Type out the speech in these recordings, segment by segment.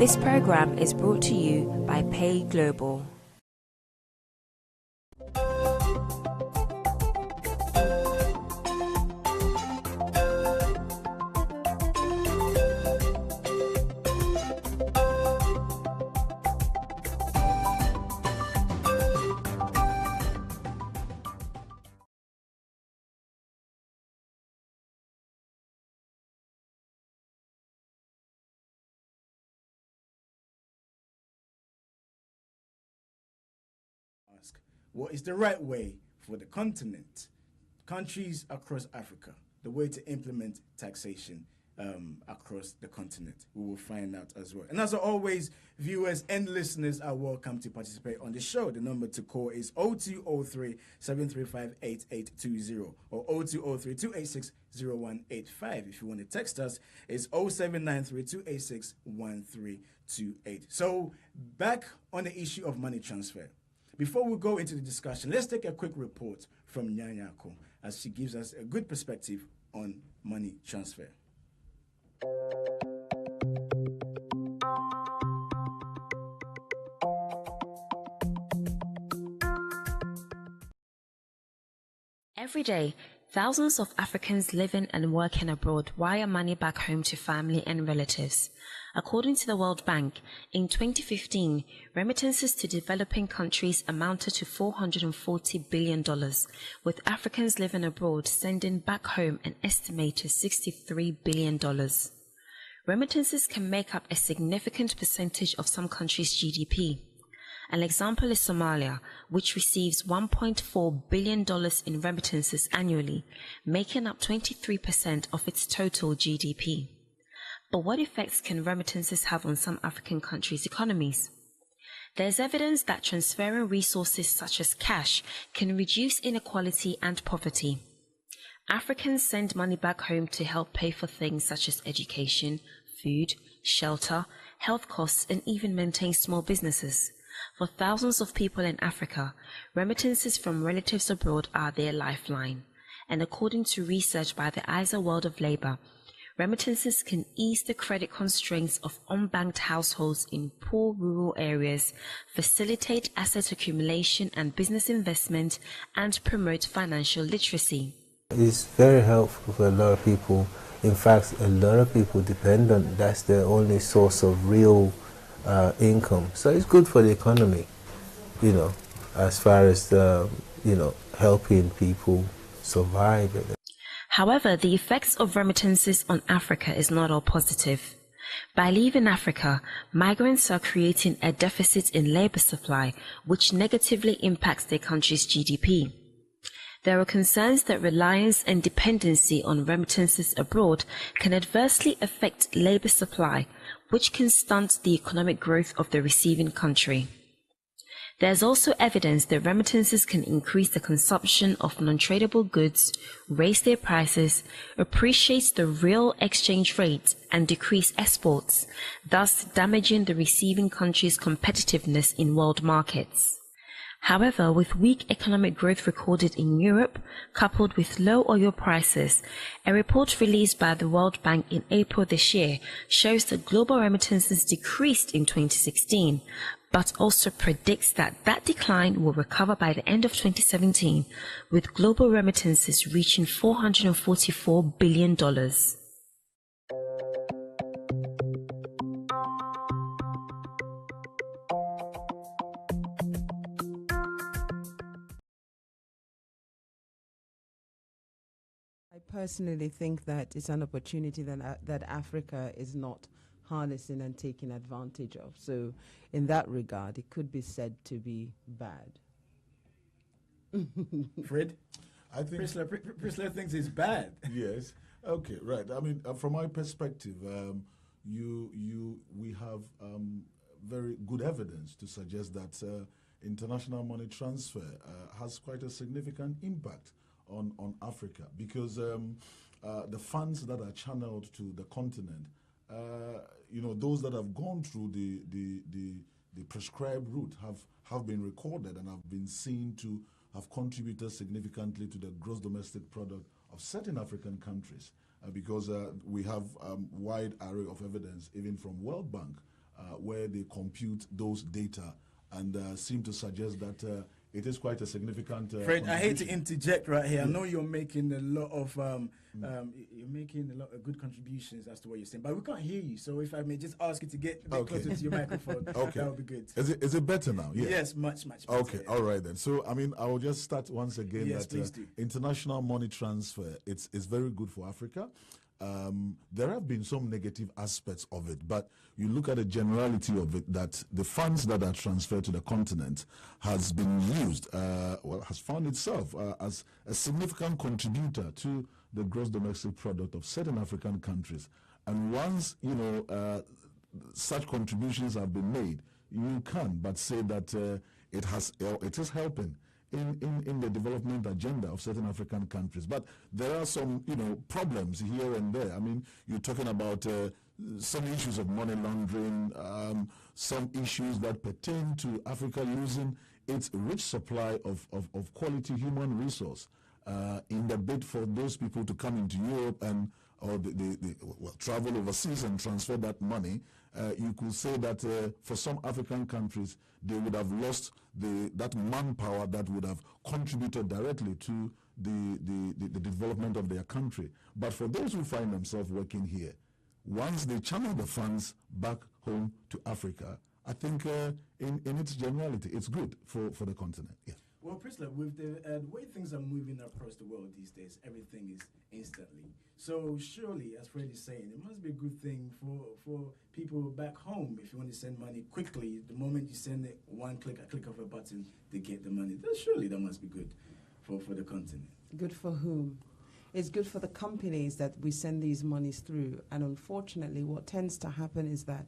This program is brought to you by Pay Global. What is the right way for the continent, countries across Africa, the way to implement taxation across the continent? We will find out as well. And as always, viewers and listeners are welcome to participate on the show. The number to call is 0203 735 8820 or 0203 286 0185. If you want to text us, it's 0793 286 1328. So, back on the issue of money transfer. Before we go into the discussion, let's take a quick report from Nyanyako as she gives us a good perspective on money transfer. Every day, thousands of Africans living and working abroad wire money back home to family and relatives. According to the World Bank, in 2015, remittances to developing countries amounted to $440 billion, with Africans living abroad sending back home an estimated $63 billion. Remittances can make up a significant percentage of some countries' GDP. An example is Somalia, which receives $1.4 billion in remittances annually, making up 23% of its total GDP. But what effects can remittances have on some African countries' economies? There is evidence that transferring resources such as cash can reduce inequality and poverty. Africans send money back home to help pay for things such as education, food, shelter, health costs, and even maintain small businesses. For thousands of people in Africa, remittances from relatives abroad are their lifeline. And according to research by the ISA World of Labour, remittances can ease the credit constraints of unbanked households in poor rural areas, facilitate asset accumulation and business investment, and promote financial literacy. It's very helpful for a lot of people. In fact, a lot of people depend on that's their only source of real income. So it's good for the economy, as far as, helping people survive. However, the effects of remittances on Africa is not all positive. By leaving Africa, migrants are creating a deficit in labor supply, which negatively impacts their country's GDP. There are concerns that reliance and dependency on remittances abroad can adversely affect labor supply, which can stunt the economic growth of the receiving country. There is also evidence that remittances can increase the consumption of non-tradable goods, raise their prices, appreciate the real exchange rate, and decrease exports, thus damaging the receiving country's competitiveness in world markets. However, with weak economic growth recorded in Europe, coupled with low oil prices, a report released by the World Bank in April this year shows that global remittances decreased in 2016, but also predicts that decline will recover by the end of 2017, with global remittances reaching $444 billion. I personally think that it's an opportunity that Africa is not harnessing and taking advantage of. So in that regard, it could be said to be bad. Fred? I think Priscilla thinks it's bad. Yes. Okay. Right. I mean, from my perspective, we have very good evidence to suggest that international money transfer has quite a significant impact on Africa, because the funds that are channeled to the continent, those that have gone through the prescribed route have been recorded and have been seen to have contributed significantly to the gross domestic product of certain African countries, because we have wide array of evidence, even from World Bank, where they compute those data and seem to suggest that it is quite a significant. Fred, I hate to interject right here. I know you're making a lot of good contributions as to what you're saying, but we can't hear you. So if I may just ask you to get a bit closer to your microphone, that would be good. Is it better now? Yeah. Yes, much better. Okay, all right then. So I mean, I will just start once again. Yes, that, please do. International money transfer, it's very good for Africa. There have been some negative aspects of it, but you look at the generality of it, that the funds that are transferred to the continent has been used, has found itself as a significant contributor to the gross domestic product of certain African countries. And once, such contributions have been made, you can but say that it is helping in the development agenda of certain African countries. But there are some, problems here and there. I mean, you're talking about some issues of money laundering, some issues that pertain to Africa losing its rich supply of quality human resource in the bid for those people to come into Europe or travel overseas and transfer that money. You could say that for some African countries, they would have lost that manpower that would have contributed directly to the development of their country. But for those who find themselves working here, once they channel the funds back home to Africa, I think in its generality, it's good for the continent. Yeah. Well, Priscilla, with the way things are moving across the world these days, everything is instantly. So surely, as Fred is saying, it must be a good thing for people back home. If you want to send money quickly, the moment you send it, a click of a button, they get the money. Surely that must be good for the continent. Good for whom? It's good for the companies that we send these monies through. And unfortunately, what tends to happen is that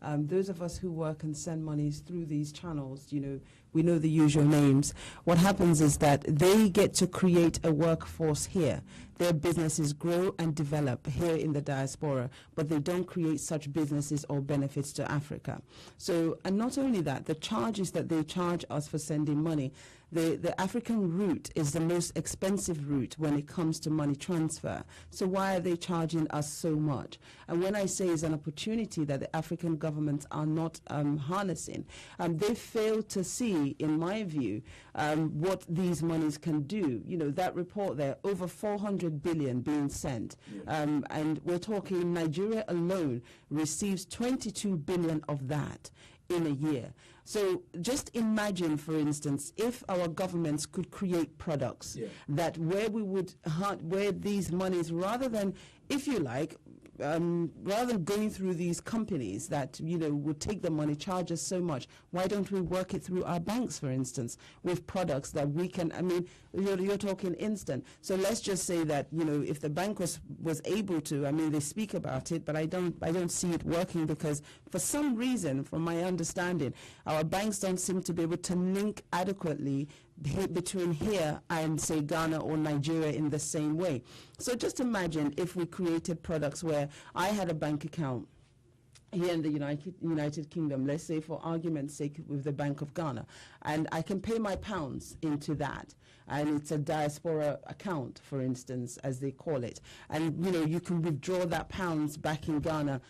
those of us who work and send monies through these channels, we know the usual names. What happens is that they get to create a workforce here. Their businesses grow and develop here in the diaspora, but they don't create such businesses or benefits to Africa. So, and not only that, the charges that they charge us for sending money, the African route is the most expensive route when it comes to money transfer. So why are they charging us so much? And when I say it's an opportunity that the African governments are not harnessing, they fail to see, in my view, what these monies can do. That report there, over 400 billion being sent. Yeah. And we're talking Nigeria alone receives 22 billion of that in a year. So just imagine, for instance, if our governments could create products that where these monies, rather than, if you like, rather than going through these companies that, would take the money, charge us so much, why don't we work it through our banks, for instance, with products that we can, you're talking instant. So let's just say that, if the bank was able to, they speak about it, but I don't see it working because for some reason, from my understanding, our banks don't seem to be able to link adequately between here and, say, Ghana or Nigeria in the same way. So just imagine if we created products where I had a bank account here in the United Kingdom, let's say for argument's sake with the Bank of Ghana, and I can pay my pounds into that, and it's a diaspora account, for instance, as they call it, and you can withdraw that pounds back in Ghana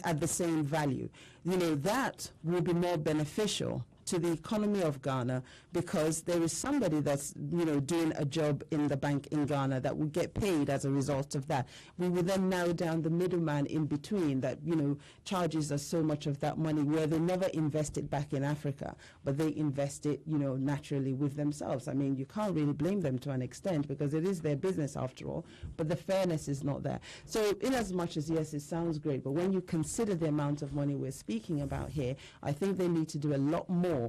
at the same value. That will be more beneficial to the economy of Ghana because there is somebody that's doing a job in the bank in Ghana that will get paid as a result of that. We will then narrow down the middleman in between that charges us so much of that money where they never invest it back in Africa, but they invest it naturally with themselves. You can't really blame them to an extent because it is their business after all, but the fairness is not there. So in as much as yes, it sounds great, but when you consider the amount of money we're speaking about here, I think they need to do a lot more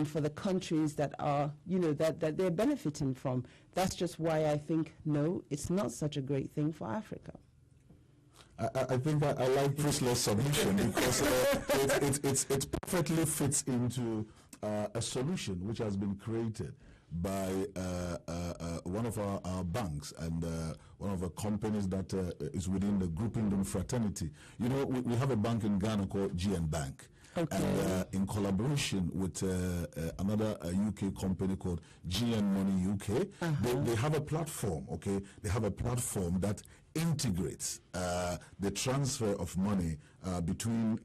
for the countries that are, that they're benefiting from. That's just why I think, no, it's not such a great thing for Africa. I think I like Priscilla's submission because it perfectly fits into a solution which has been created by one of our banks and one of the companies that is within the grouping fraternity. We have a bank in Ghana called GN Bank. Okay. And in collaboration with another UK company called GN Money UK, they have a platform, okay? They have a platform that integrate the transfer of money between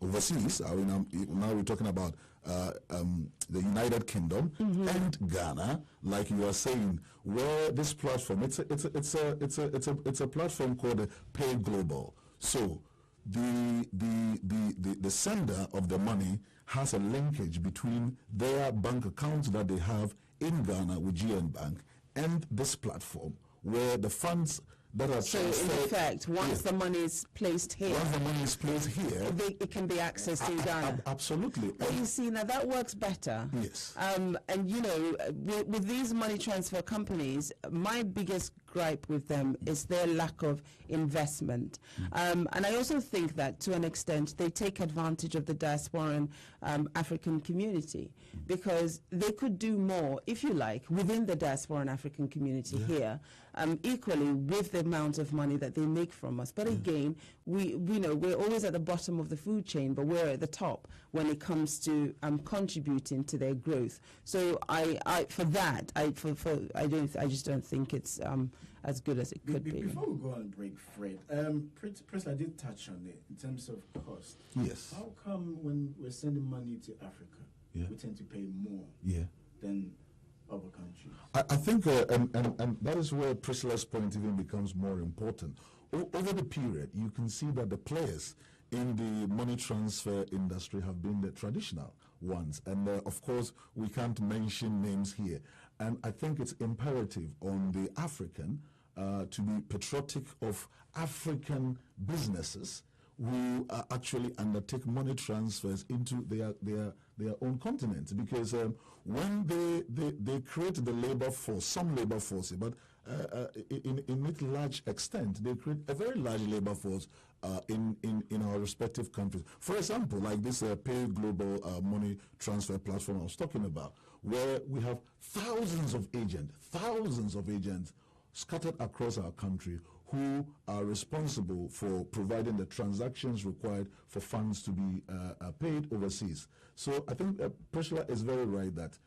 overseas. Now we're talking about the United Kingdom and Ghana, like you are saying, where this platform, it's a platform called the Pay Global. So the sender of the money has a linkage between their bank accounts that they have in Ghana with GN Bank and this platform, where the funds that are so in effect, once the money is placed here, it can be accessed in Ghana. Absolutely. Well, you see, now that works better. Yes. And you know, with these money transfer companies, my biggest gripe with them is their lack of investment. And I also think that to an extent they take advantage of the diasporan African community, because they could do more, if you like, within the diasporan African community here, equally with the amount of money that they make from us. But again, we know we're always at the bottom of the food chain, but we're at the top when it comes to contributing to their growth. So I just don't think it's as good as it could be. Before we go on break, Fred, Priscilla did touch on it in terms of cost. Yes. How come when we're sending money to Africa, we tend to pay more than other countries? I think, and that is where Priscilla's point even becomes more important. Over the period, you can see that the players in the money transfer industry have been the traditional ones. And of course, we can't mention names here. And I think it's imperative on the African to be patriotic of African businesses who actually undertake money transfers into their own continent, because when they create the labor force, some labor force, but in a large extent, they create a very large labor force in our respective countries. For example, like this Pay Global money transfer platform I was talking about, where we have thousands of agents scattered across our country who are responsible for providing the transactions required for funds to be paid overseas. So I think Priscilla is very right that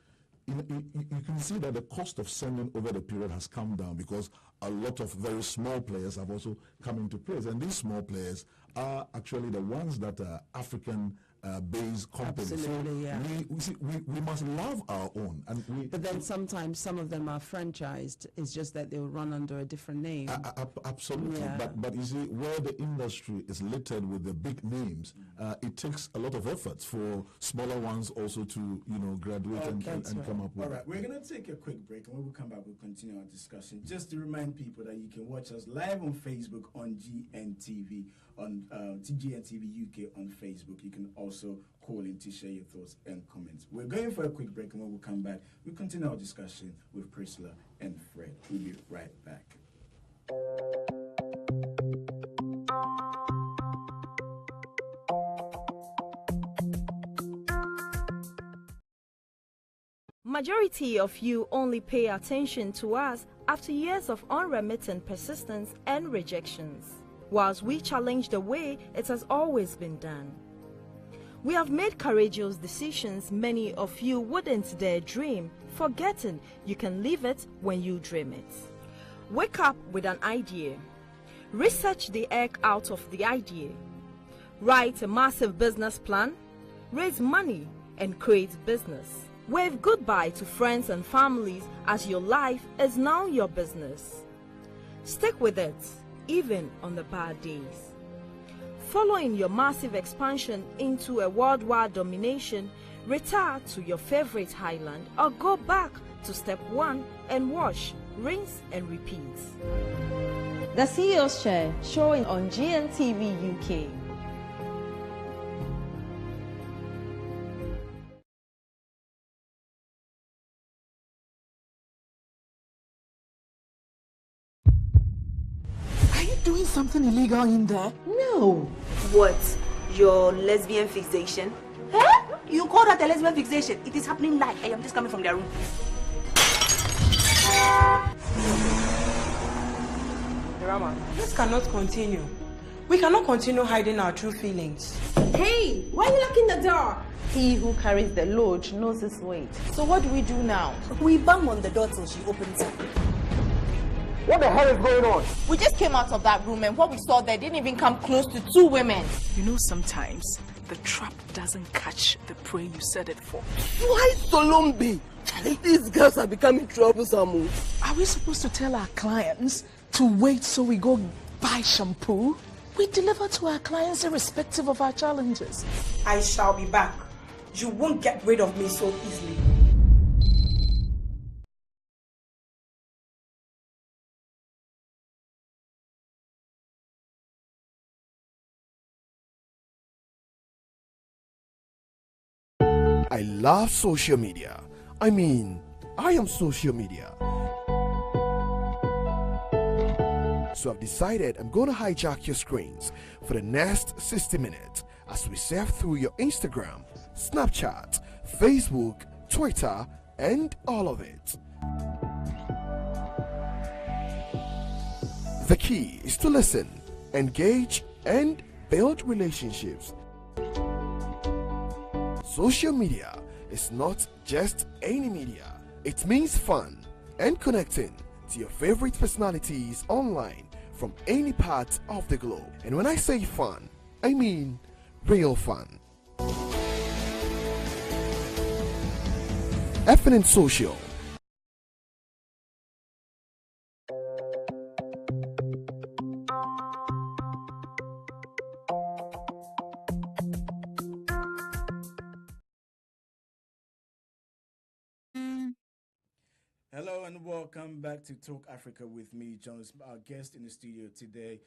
you can see that the cost of sending over the period has come down, because a lot of very small players have also come into place. And these small players are actually the ones that are African based companies. Absolutely, so we must love our own. But then sometimes some of them are franchised. It's just that they'll run under a different name. Absolutely. Yeah. But you see, where the industry is littered with the big names, it takes a lot of effort for smaller ones also to graduate and come up with. All right, we're going to take a quick break, and when we come back, we'll continue our discussion. Just to remind people that you can watch us live on Facebook on GNTV, on GNTV UK on Facebook. You can also call in to share your thoughts and comments. We're going for a quick break, and when we come back, we'll continue our discussion with Priscilla and Fred. We'll be right back. Majority of you only pay attention to us after years of unremittent persistence and rejections, whilst we challenge the way it has always been done. We have made courageous decisions many of you wouldn't dare dream, forgetting you can live it when you dream it. Wake up with an idea. Research the egg out of the idea. Write a massive business plan. Raise money and create business. Wave goodbye to friends and families, as your life is now your business. Stick with it, even on the bad days. Following your massive expansion into a worldwide domination, retire to your favorite highland or go back to step one and wash, rinse and repeat. The CEO's Chair, showing on GNTV UK. Doing something illegal in there? No. What? Your lesbian fixation? Huh? You call that a lesbian fixation? It is happening live. I am just coming from their room. Rama, this cannot continue. We cannot continue hiding our true feelings. Hey, why are you locking the door? He who carries the load knows his weight. So what do we do now? We bang on the door till she opens it. What the hell is going on? We just came out of that room and what we saw there didn't even come close to 2 women. You know, sometimes the trap doesn't catch the prey you set it for. Why Solombi? These girls are becoming troublesome. Are we supposed to tell our clients to wait so we go buy shampoo? We deliver to our clients irrespective of our challenges. I shall be back. You won't get rid of me so easily. I love social media. I mean, I am social media. So I've decided I'm going to hijack your screens for the next 60 minutes as we surf through your Instagram, Snapchat, Facebook, Twitter, and all of it. The key is to listen, engage, and build relationships. Social media is not just any media. It means fun and connecting to your favorite personalities online from any part of the globe. And when I say fun, I mean real fun. FNN Social. Hello and welcome back to Talk Africa with me, Jones. Our guest in the studio today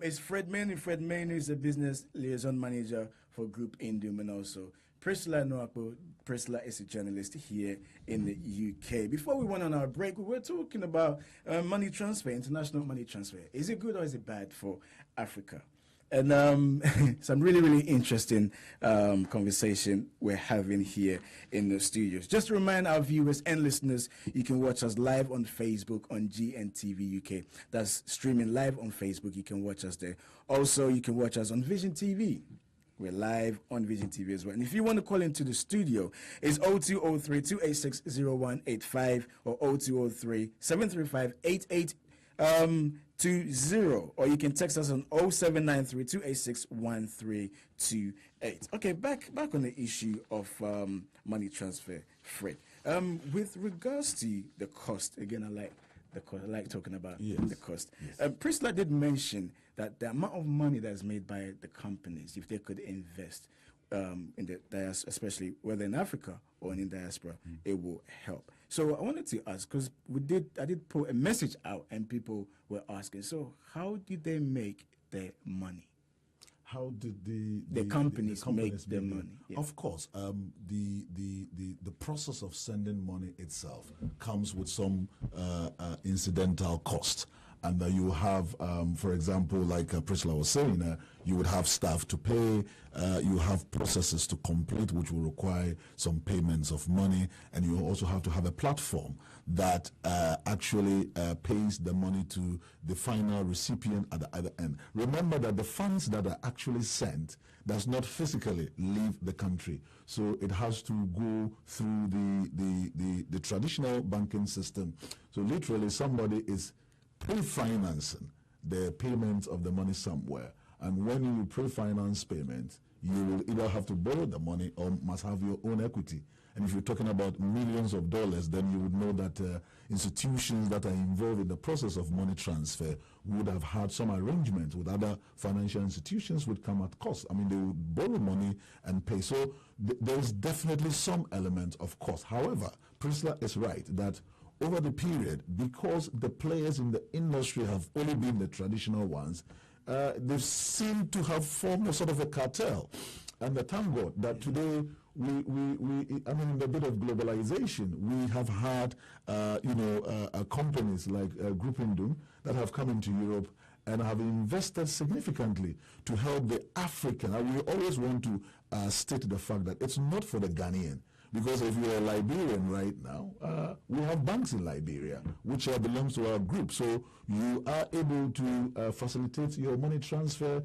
is Fred Manu. Fred Manu is a business liaison manager for Group Indum, and also Priscilla Noakpo. Priscilla is a journalist here in the UK. Before we went on our break, we were talking about money transfer, international money transfer. Is it good or is it bad for Africa? And some really interesting conversation we're having here in the studios. Just to remind our viewers and listeners, you can watch us live on Facebook on GNTV UK. That's streaming live on Facebook. You can watch us there. Also, you can watch us on Vision TV. We're live on Vision TV as well. And if you want to call into the studio, it's 0203-286-0185 or 0203-735-8820, or you can text us on 0793-286-1328. Okay, back on the issue of money transfer, Fred. With regards to the cost, again, I like the cost. I like talking about the cost. Yes. Priscilla did mention that the amount of money that's made by the companies, if they could invest in the diaspora, especially whether in Africa or in diaspora, it will help. So I wanted to ask, because I did put a message out and people were asking, so how did they make their money? How did the companies make their money? Yeah. Of course, the process of sending money itself comes with some incidental cost. And you have, for example, like Priscilla was saying, you would have staff to pay, you have processes to complete, which will require some payments of money, and you also have to have a platform that actually pays the money to the final recipient at the other end. Remember that the funds that are actually sent does not physically leave the country, so it has to go through the traditional banking system. So literally somebody is pre-financing the payment of the money somewhere, and when you pre-finance payment, you will either have to borrow the money or must have your own equity. And if you're talking about millions of dollars, then you would know that institutions that are involved in the process of money transfer would have had some arrangement with other financial institutions would come at cost. I mean, they would borrow money and pay. So there's definitely some element of cost. However, Priscilla is right that over the period, because the players in the industry have only been the traditional ones, they seem to have formed a sort of a cartel. And thank God that today, in the bit of globalization, we have had, companies like Group Indum that have come into Europe and have invested significantly to help the African. And we always want to state the fact that it's not for the Ghanaian. Because if you're a Liberian right now, we have banks in Liberia, which belongs to our group. So you are able to facilitate your money transfer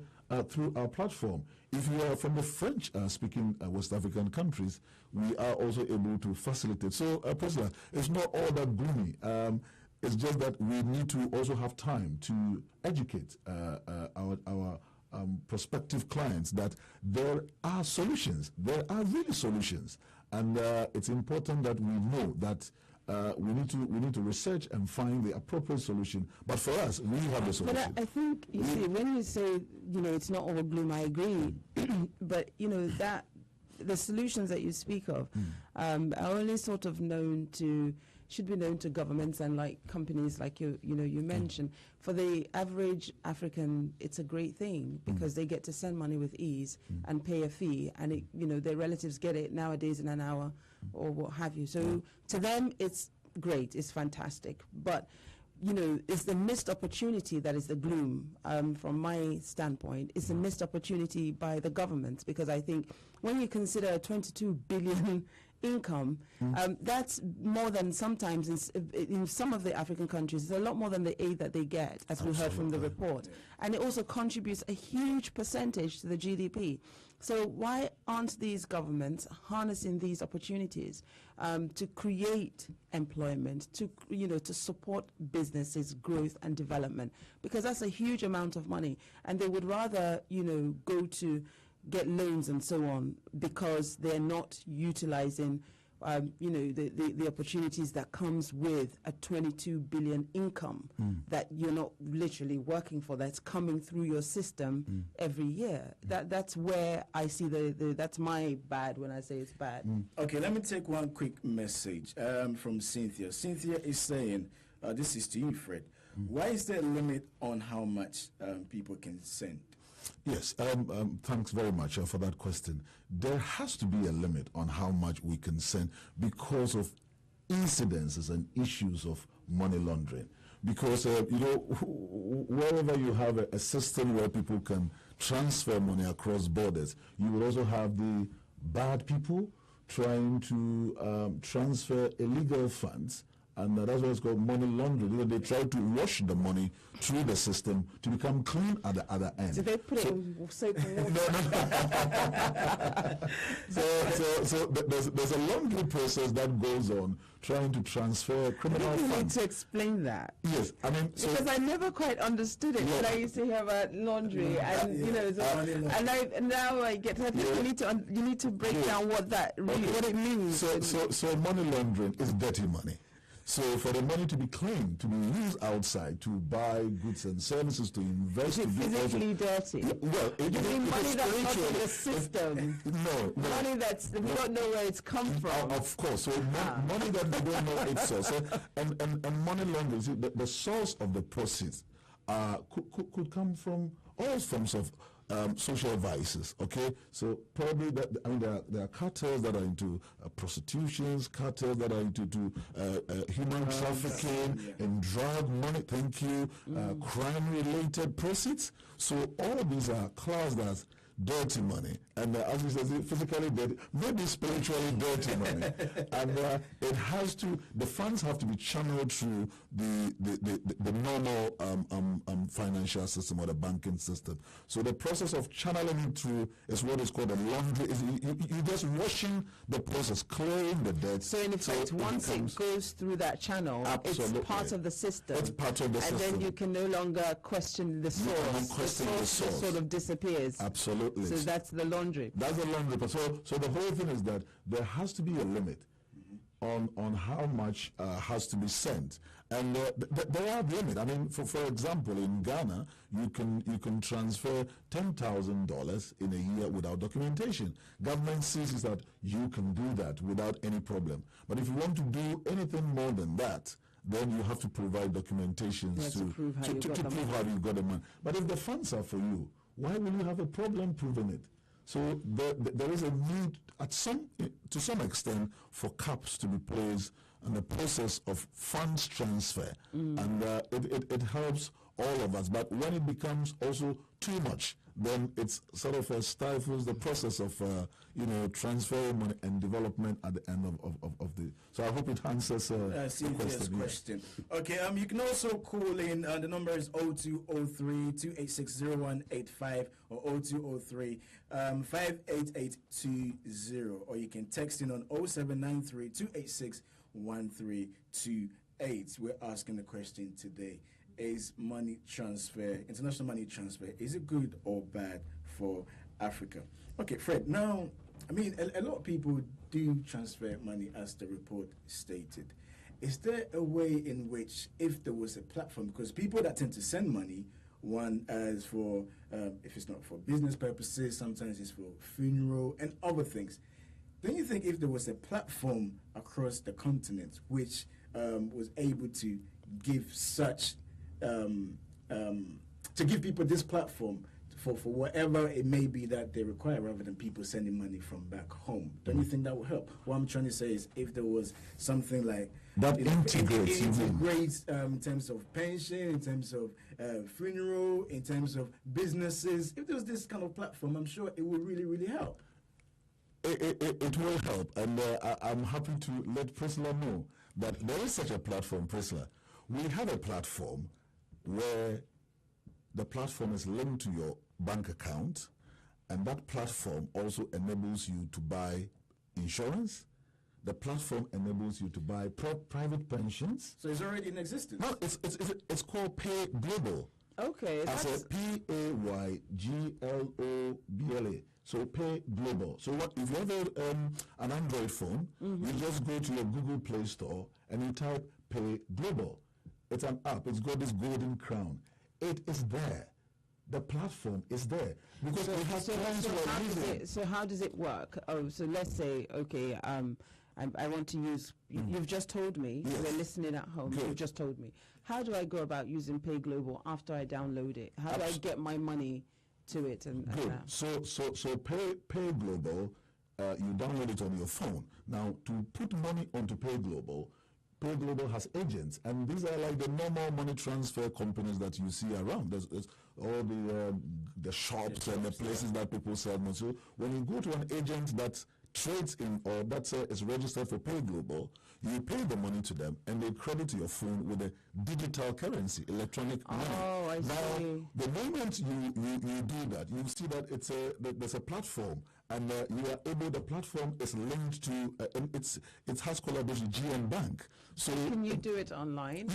through our platform. If you are from the French-speaking West African countries, we are also able to facilitate. So, Priscilla, it's not all that gloomy. It's just that we need to also have time to educate our prospective clients that there are solutions. There are really solutions, and it's important that we know that we need to research and find the appropriate solution. But for us, we have the solution. But I think you see, when you say it's not all gloom, I agree. But that the solutions that you speak of are only sort of should be known to governments and like companies like you mentioned. For the average African, it's a great thing because they get to send money with ease and pay a fee, and their relatives get it nowadays in an hour or what have you. So to them, it's great, it's fantastic. But it's the missed opportunity that is the gloom. From my standpoint, it's a missed opportunity by the government, because I think when you consider a 22 billion income, that's more than sometimes in some of the African countries. It's a lot more than the aid that they get, as we heard from the report. And it also contributes a huge percentage to the GDP. So why aren't these governments harnessing these opportunities to create employment, to support businesses' growth and development? Because that's a huge amount of money, and they would rather go to get loans and so on, because they're not utilizing the opportunities that comes with a 22 billion income that you're not literally working for, that's coming through your system every year. That's where I see that's my bad when I say it's bad. Okay, let me take one quick message from Cynthia. Cynthia is saying, this is to you, Fred. Why is there a limit on how much people can send? Yes, thanks very much for that question. There has to be a limit on how much we can send because of incidences and issues of money laundering. Because, wherever you have a system where people can transfer money across borders, you will also have the bad people trying to transfer illegal funds. And that's why it's called money laundering. They try to wash the money through the system to become clean at the other end. So they put it in soap and water? No. So there's a laundry process that goes on trying to transfer criminal funds. You need to explain that. Yes, I mean... because I never quite understood it when I used to hear about laundry. And now I get that. You need to break down what it means. So money laundering is dirty money. So for the money to be claimed, to be used outside, to buy goods and services, to invest, is it physically dirty? Well, you mean money that's not in the system? No. Money that's we don't know where it's come from. Of course. So money that we don't know its source. And money laundering, the source of the proceeds could come from all forms of social vices. Okay, so probably there are cartels that are into prostitutions, cartels that are into human trafficking and drug money. Thank you, crime-related proceeds. So all of these are classed as dirty money, and as we said, physically dirty, maybe spiritually dirty money, and the funds have to be channeled through the normal financial system or the banking system. So the process of channeling it through is what is called a laundry. You're just washing the process, clearing the debt. So in effect, once it goes through that channel, absolutely, it's part of the system. It's part of the system, and then you can no longer question the source. The source sort of disappears. Absolutely. So that's the laundry. That's the laundry. So the whole thing is that there has to be a limit on how much has to be sent, and there are limits. I mean, for example, in Ghana, you can transfer $10,000 in a year without documentation. Government sees that you can do that without any problem. But if you want to do anything more than that, then you have to provide documentation to prove how you got the money. But if the funds are for you, why will you have a problem proving it? So there is a need to some extent for caps to be placed on the process of funds transfer, and it helps all of us. But when it becomes also too much, then it's sort of stifles the process of transferring money and development at the end of the. So I hope it answers Cynthia's question. Okay, you can also call in. The number is 0203-286-0185 or 0203-58820, or you can text in on 0793-286-1320. Ep3, we're asking the question today: is money transfer, international money transfer, is it good or bad for Africa? Okay, Fred. Now, I mean, a lot of people do transfer money, as the report stated. Is there a way in which, if there was a platform, because people that tend to send money, one as for, if it's not for business purposes, sometimes it's for funeral and other things. Don't you think if there was a platform across the continent which was able to give such, to give people this platform for whatever it may be that they require, rather than people sending money from back home, don't you think that would help? What I'm trying to say is, if there was something like that integrates in terms of pension, in terms of funeral, in terms of businesses, if there was this kind of platform, I'm sure it would really, really help. It will help, and I'm happy to let Priscilla know that there is such a platform, Priscilla. We have a platform where the platform is linked to your bank account, and that platform also enables you to buy insurance. The platform enables you to buy private pensions. So it's already in existence? No, it's called Pay Global. Okay. As a PAYGLOBLA. So Pay Global. So what if you have an Android phone, you just go to your Google Play Store and you type Pay Global. It's an app. It's got this golden crown. It is there. The platform is there because we have clients who are using it. So how does it work? Oh, so let's say, okay, I want to use. You've just told me. Yes. We're listening at home. Good. You've just told me. How do I go about using Pay Global after I download it? How do I get my money to it? Good. So Pay Global, you download it on your phone. Now, to put money onto Pay Global has agents, and these are like the normal money transfer companies that you see around. There's all the shops and the places that people sell money. So when you go to an agent that trades in or that is registered for Pay Global, you pay the money to them and they credit your phone with a digital currency, electronic money. Oh, I see. The moment you do that, you see that there's a platform, and you are able. The platform is linked to it has collaboration GN Bank. So can you do it online?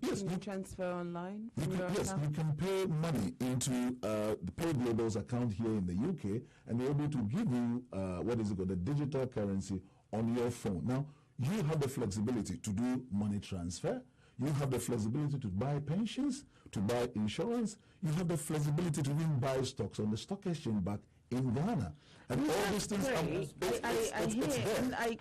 Yes, can you transfer online? Yes, you can pay money into the Pay Global's account here in the UK, and they're able to give you what is it called, the digital currency on your phone. Now, you have the flexibility to do money transfer. You have the flexibility to buy pensions, to buy insurance. You have the flexibility to even buy stocks on the stock exchange back in Ghana. And all these things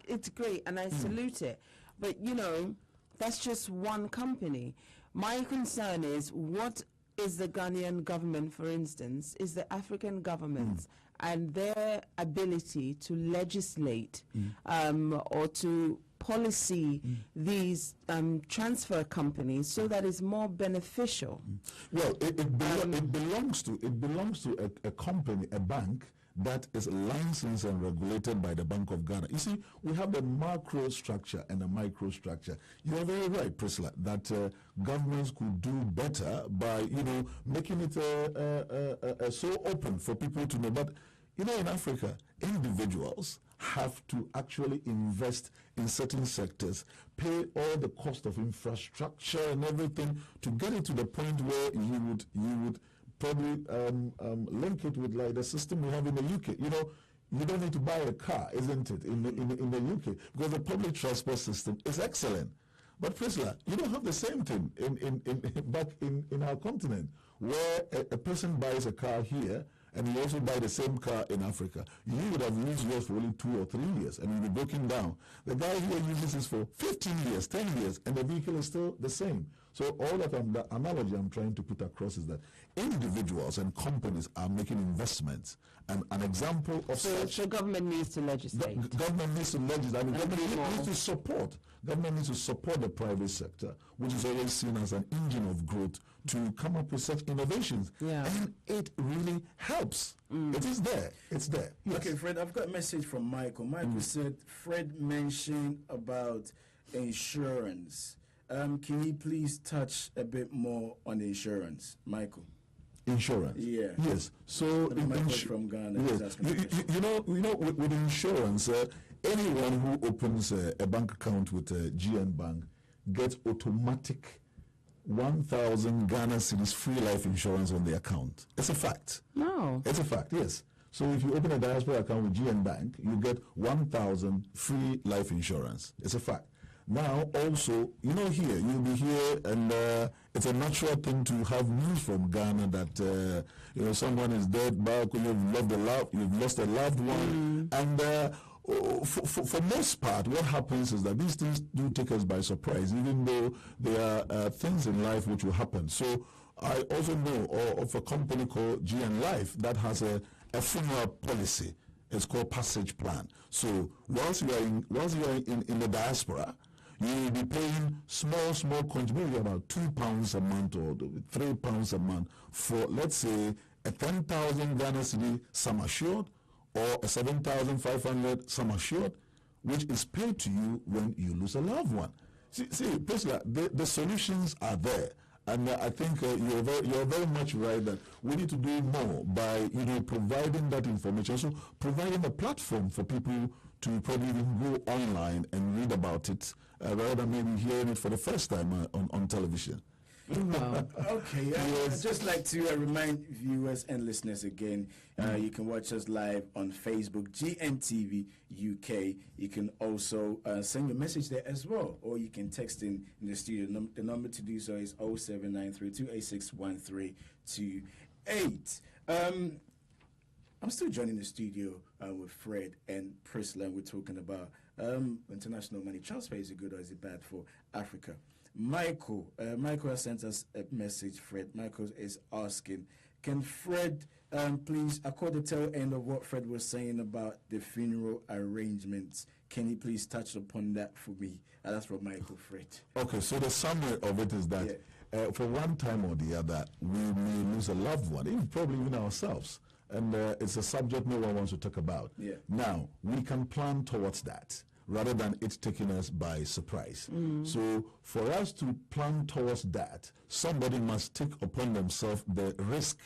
it's great, and I salute it. But, you know, that's just one company. My concern is, what is the Ghanaian government, for instance, is the African governments and their ability to legislate or to policy these transfer companies so that it's more beneficial. Well, it belongs to a company, a bank that is licensed and regulated by the Bank of Ghana. You see, we have the macro structure and the micro structure. You are very right, Priscilla, that governments could do better by, making it so open for people to know. But, in Africa, individuals have to actually invest in certain sectors, pay all the cost of infrastructure and everything to get it to the point where you would probably link it with like the system we have in the UK. You don't need to buy a car, isn't it, in the UK, because the public transport system is excellent. But Priscilla, you don't have the same thing back in our continent, where a person buys a car here and you also buy the same car in Africa. You would have used yours for only 2 or 3 years and you'll be broken down. The guy here uses this for 15 years, 10 years, and the vehicle is still the same. So all that the analogy I'm trying to put across is that individuals and companies are making investments. And an example of so government needs to legislate. Government needs to legislate. I mean, government needs to support. Government needs to support the private sector, which is always seen as an engine of growth, to come up with such innovations. Yeah. And it really helps. It is there. It's there. Yes. Okay, Fred, I've got a message from Michael. Michael said, Fred mentioned about insurance. Can you please touch a bit more on insurance, Michael? Insurance. Yeah. Yes. So from Ghana. Yes. With insurance, anyone who opens a bank account with a GN Bank get automatic 1,000 Ghana cedis free life insurance on the account. It's a fact. No. It's a fact, yes. So if you open a diaspora account with GN Bank, you get 1,000 free life insurance. It's a fact. Now, also, here, you'll be here, and it's a natural thing to have news from Ghana that, someone is dead, back, you've lost a loved one, and for most part, what happens is that these things do take us by surprise, even though there are things in life which will happen. So I also know of a company called GN Life that has a funeral policy. It's called Passage Plan. So once you are in the diaspora, you will be paying small contribution, about £2 a month or £3 a month for, let's say, a 10,000 Ghana cedi sum assured or a 7,500 sum assured, which is paid to you when you lose a loved one. See, Priscilla, the solutions are there. And I think you're very much right that we need to do more by providing that information, so providing a platform for people to probably even go online and read about it rather than maybe hearing it for the first time on television. Okay, I'd just like to remind viewers and listeners again, you can watch us live on Facebook, GNTV UK. You can also send your message there as well, or you can text in the studio. The number to do so is 0793-286-1328. I'm still joining the studio with Fred and Priscilla, and we're talking about international money transfer. Is it good or is it bad for Africa? Michael has sent us a message, Fred. Michael is asking, can Fred please, accord the tail end of what Fred was saying about the funeral arrangements, can you please touch upon that for me? That's from Michael, Fred. Okay, so the summary of it is that for one time or the other, we may lose a loved one, probably even ourselves. And it's a subject no one wants to talk about. Yeah. Now, we can plan towards that, rather than it taking us by surprise. So for us to plan towards that, somebody must take upon themselves the risk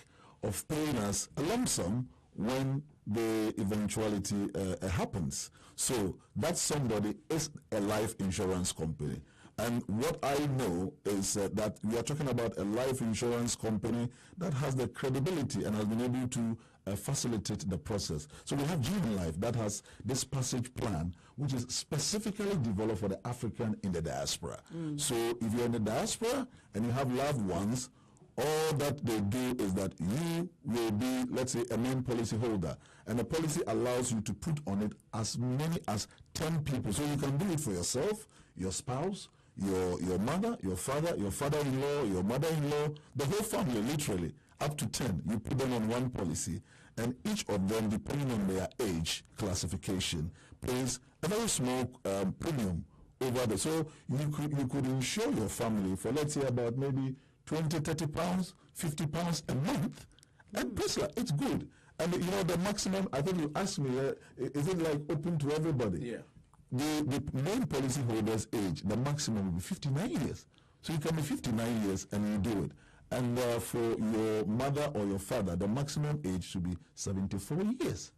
of paying us a lump sum when the eventuality happens. So that somebody is a life insurance company. And what I know is that we are talking about a life insurance company that has the credibility and has been able to facilitate the process. So we have GN Life that has this passage plan, which is specifically developed for the African in the diaspora. So if you're in the diaspora and you have loved ones, all that they do is that you will be, let's say, a main policy holder, and the policy allows you to put on it as many as 10 people. So you can do it for yourself, your spouse, your mother, your father, your father-in-law, your mother-in-law, the whole family, literally, up to 10. You put them on one policy, and each of them, depending on their age classification, pays a very small premium over there. So you could insure your family for, let's say, about maybe 20, 30 pounds, 50 pounds a month. And Priscilla, it's good. And the maximum, I think you asked me, is it like open to everybody? Yeah. The main policyholder's age, the maximum will be 59 years. So you can be 59 years and you do it. And for your mother or your father, the maximum age should be 74 years.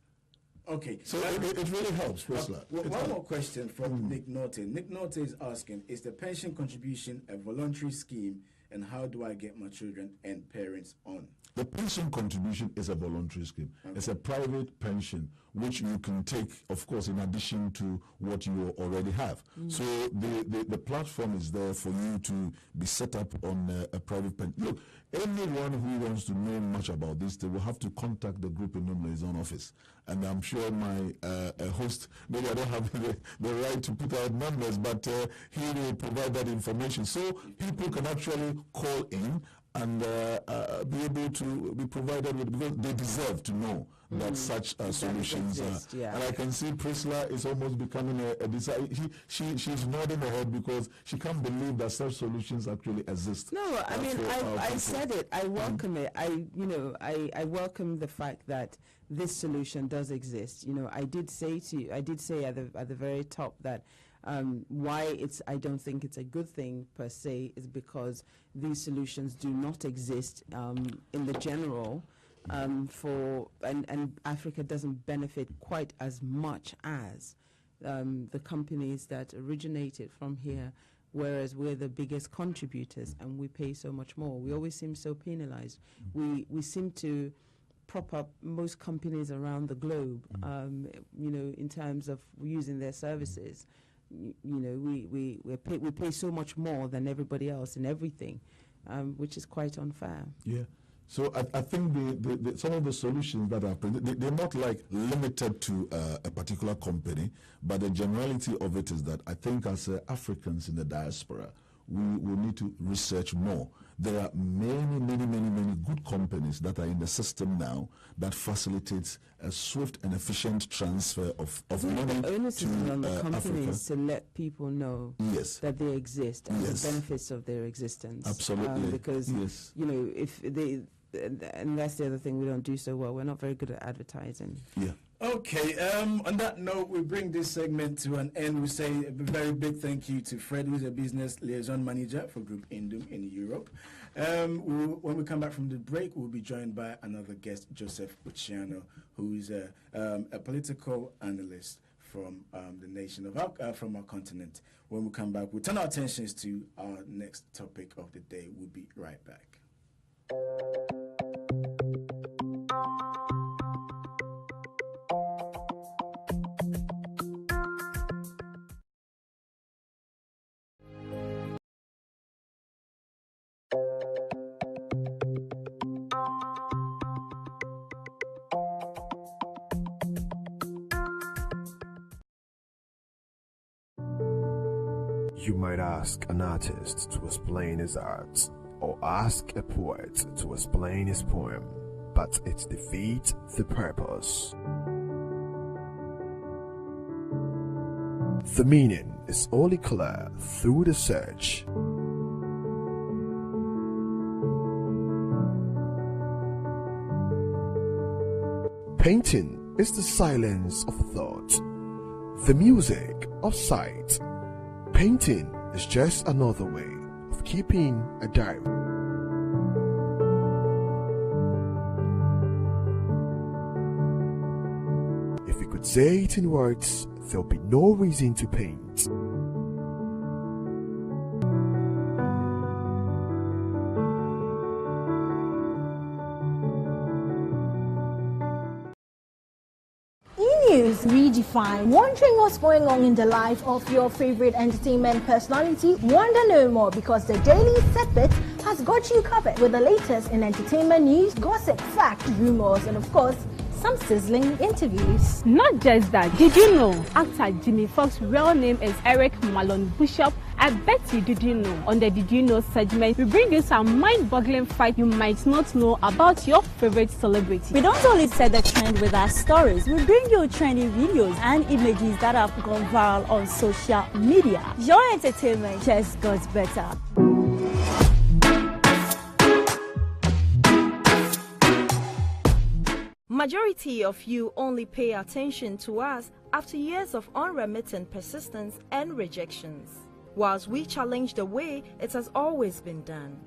Okay. So it really helps, Priscilla. One more question from Nick Norton. Nick Norton is asking, is the pension contribution a voluntary scheme, and how do I get my children and parents on? The pension contribution is a voluntary scheme. Okay. It's a private pension, which you can take, of course, in addition to what you already have. So the platform is there for you to be set up on a private pension. Look, anyone who wants to know much about this, they will have to contact the group in Liaison office. And I'm sure my host, maybe I don't have the right to put out numbers, but he will provide that information. So people can actually call in and be able to be provided with, because they deserve to know that such solutions are. Yeah. And I can see Priscilla is almost becoming a desire. She's nodding her head because she can't believe that such solutions actually exist. No, I mean, I said it. I welcome it. I welcome the fact that this solution does exist. I did say at the very top that why I don't think it's a good thing per se is because these solutions do not exist in the general and Africa doesn't benefit quite as much as the companies that originated from here whereas we're the biggest contributors and we pay so much more. We always seem so penalized. We seem to prop up most companies around the globe, in terms of using their services. We pay so much more than everybody else in everything, which is quite unfair. Yeah. So I think some of the solutions that are they're not like limited to a particular company, but the generality of it is that I think as Africans in the diaspora, we need to research more. There are many good companies that are in the system now that facilitates a swift and efficient transfer of money the onus to is on the companies Africa. to let people know that they exist and the benefits of their existence. Absolutely. Because if they, and that's the other thing we don't do so well. We're not very good at advertising. Yeah. Okay, on that note, we bring this segment to an end. We say a very big thank you to Fred, who's a business liaison manager for Group Indum in Europe. When we come back from the break, we'll be joined by another guest, Joseph Uchiano, who is a political analyst from the nation of from our continent. When we come back, we'll turn our attentions to our next topic of the day. We'll be right back. You might ask an artist to explain his art, or ask a poet to explain his poem, but it defeats the purpose. The meaning is only clear through the search. Painting is the silence of thought, the music of sight. Painting is just another way of keeping a diary. If we could say it in words, there'll be no reason to paint. E-News Redefined. Wondering what's going on in the life of your favorite entertainment personality? Wonder no more, because the Daily Setbit has got you covered with the latest in entertainment news, gossip, fact, rumors, and of course, some sizzling interviews. Not just that, did you know actor Jimmy Fox's real name is Eric Malone Bishop? I bet you didn't know. On the Did You Know segment, we bring you some mind-boggling facts you might not know about your favorite celebrity. We don't only set the trend with our stories, we bring you trending videos and images that have gone viral on social media. Your entertainment just got better. Majority of you only pay attention to us after years of unremittent persistence and rejections, whilst we challenge the way it has always been done.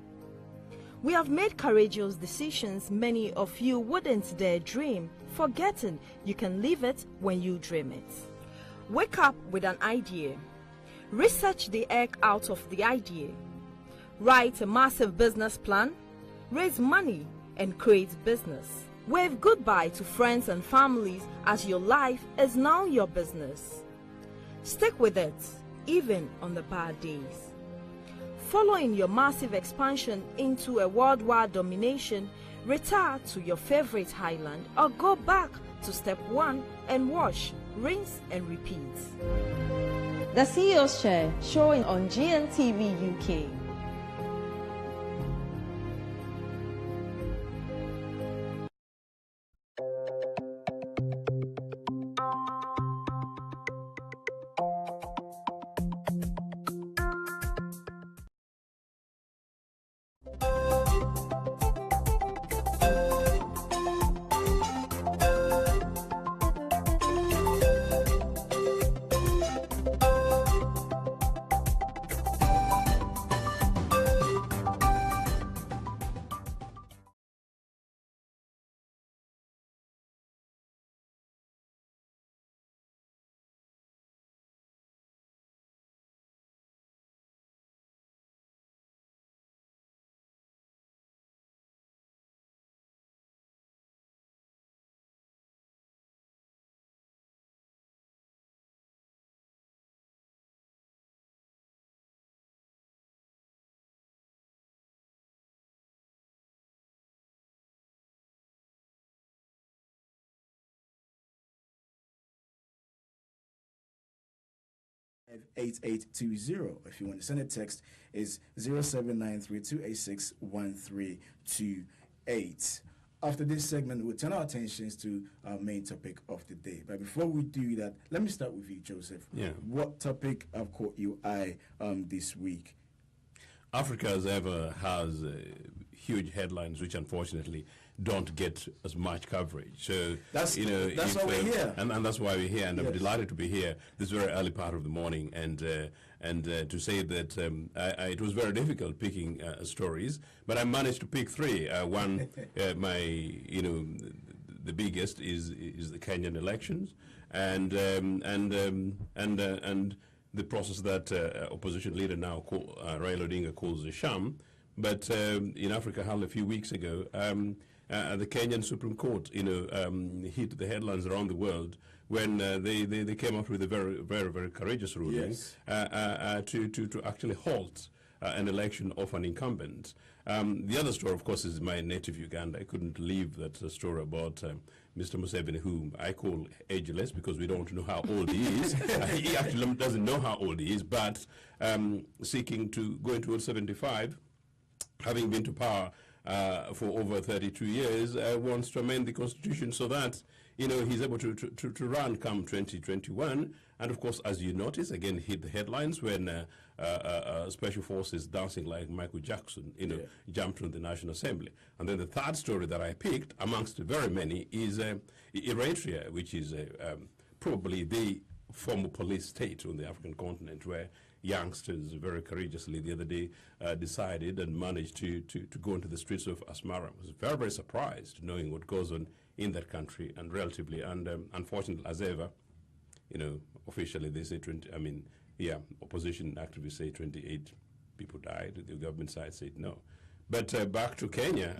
We have made courageous decisions many of you wouldn't dare dream, forgetting you can live it when you dream it. Wake up with an idea. Research the egg out of the idea. Write a massive business plan. Raise money and create business. Wave goodbye to friends and families as your life is now your business. Stick with it, even on the bad days. Following your massive expansion into a worldwide domination, retire to your favorite highland or go back to step one and wash, rinse and repeat. The CEO's Chair, showing on GNTV UK. 8820. If you want to send a text, is 0793-286-1328. After this segment, we'll turn our attentions to our main topic of the day. But before we do that, let me start with you, Joseph. Yeah. What topic have caught your eye this week? Africa, as ever, has huge headlines, which unfortunately don't get as much coverage. So that's why we're here, and that's why we're here. And yes. I'm delighted to be here this very early part of the morning, and to say that it was very difficult picking stories, but I managed to pick three. One, the biggest is the Kenyan elections, and the process that opposition leader now Raila Odinga calls a sham. But in Africa, hardly a few weeks ago, the Kenyan Supreme Court, hit the headlines around the world when they came up with a very, very, very courageous ruling, yes. To actually halt an election of an incumbent. The other story, of course, is my native Uganda. I couldn't leave that story about Mr. Museveni, whom I call ageless because we don't know how old he is. He actually doesn't know how old he is, but seeking to go into 75, having been to power for over 32 years, wants to amend the constitution so that he's able to run come 2021. And of course, as you notice, again hit the headlines when special forces dancing like Michael Jackson, jumped from the National Assembly. And then the third story that I picked, amongst very many, is Eritrea, which is probably the former police state on the African continent, where youngsters very courageously the other day decided and managed to go into the streets of Asmara. I was very, very surprised knowing what goes on in that country, and relatively, and unfortunately as ever, officially they say opposition activists say 28 people died. The government side said no. But back to Kenya.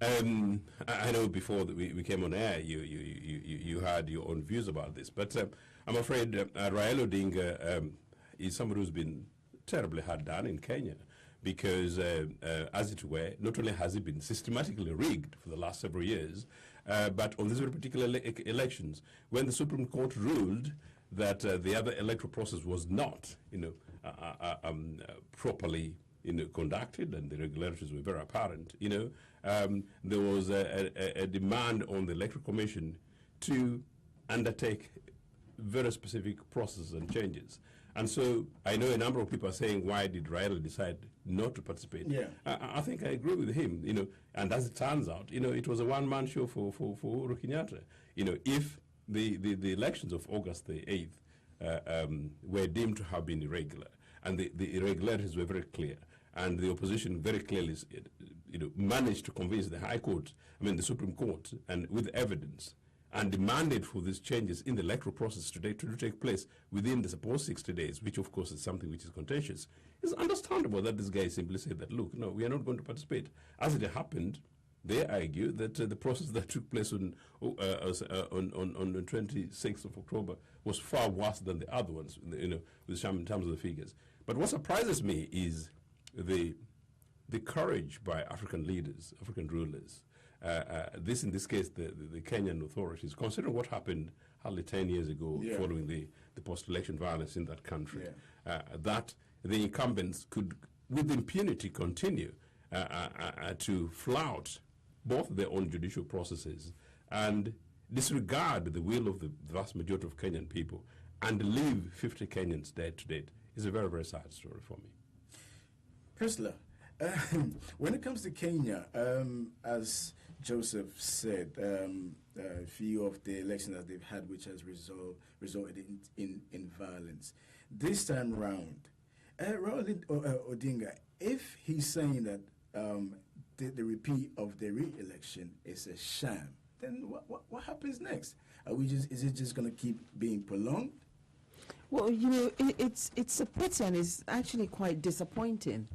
I know before that we came on air, you had your own views about this, but I'm afraid Raila Odinga is somebody who's been terribly hard done in Kenya, because as it were, not only has it been systematically rigged for the last several years, but on these very particular elections, when the Supreme Court ruled that the other electoral process was not, properly conducted, and the irregularities were very apparent, there was a demand on the Electoral Commission to undertake very specific processes and changes. And so I know a number of people are saying, why did Raila decide not to participate? Yeah. I think I agree with him, and as it turns out, it was a one-man show for Uhuru Kenyatta. If the elections of August the 8th were deemed to have been irregular, and the irregularities were very clear, and the opposition very clearly managed to convince the High Court, the Supreme Court, and with evidence, and demanded for these changes in the electoral process today to take place within the supposed 60 days, which of course is something which is contentious. It's understandable that this guy simply said that, look, no, we are not going to participate. As it happened, they argue that the process that took place on the 26th of October was far worse than the other ones, in terms of the figures. But what surprises me is the courage by African leaders, African rulers, in this case, the Kenyan authorities, considering what happened hardly 10 years ago, yeah, following the post-election violence in that country, yeah, that the incumbents could, with impunity, continue to flout both their own judicial processes and disregard the will of the vast majority of Kenyan people and leave 50 Kenyans dead to date is a very, very sad story for me. Priscilla, when it comes to Kenya, as Joseph said, a few of the elections that they've had which has resulted in violence. This time round, Raila Odinga, if he's saying that the repeat of the re-election is a sham, then what happens next? Is it just going to keep being prolonged? Well, it's a pity, and it's actually quite disappointing,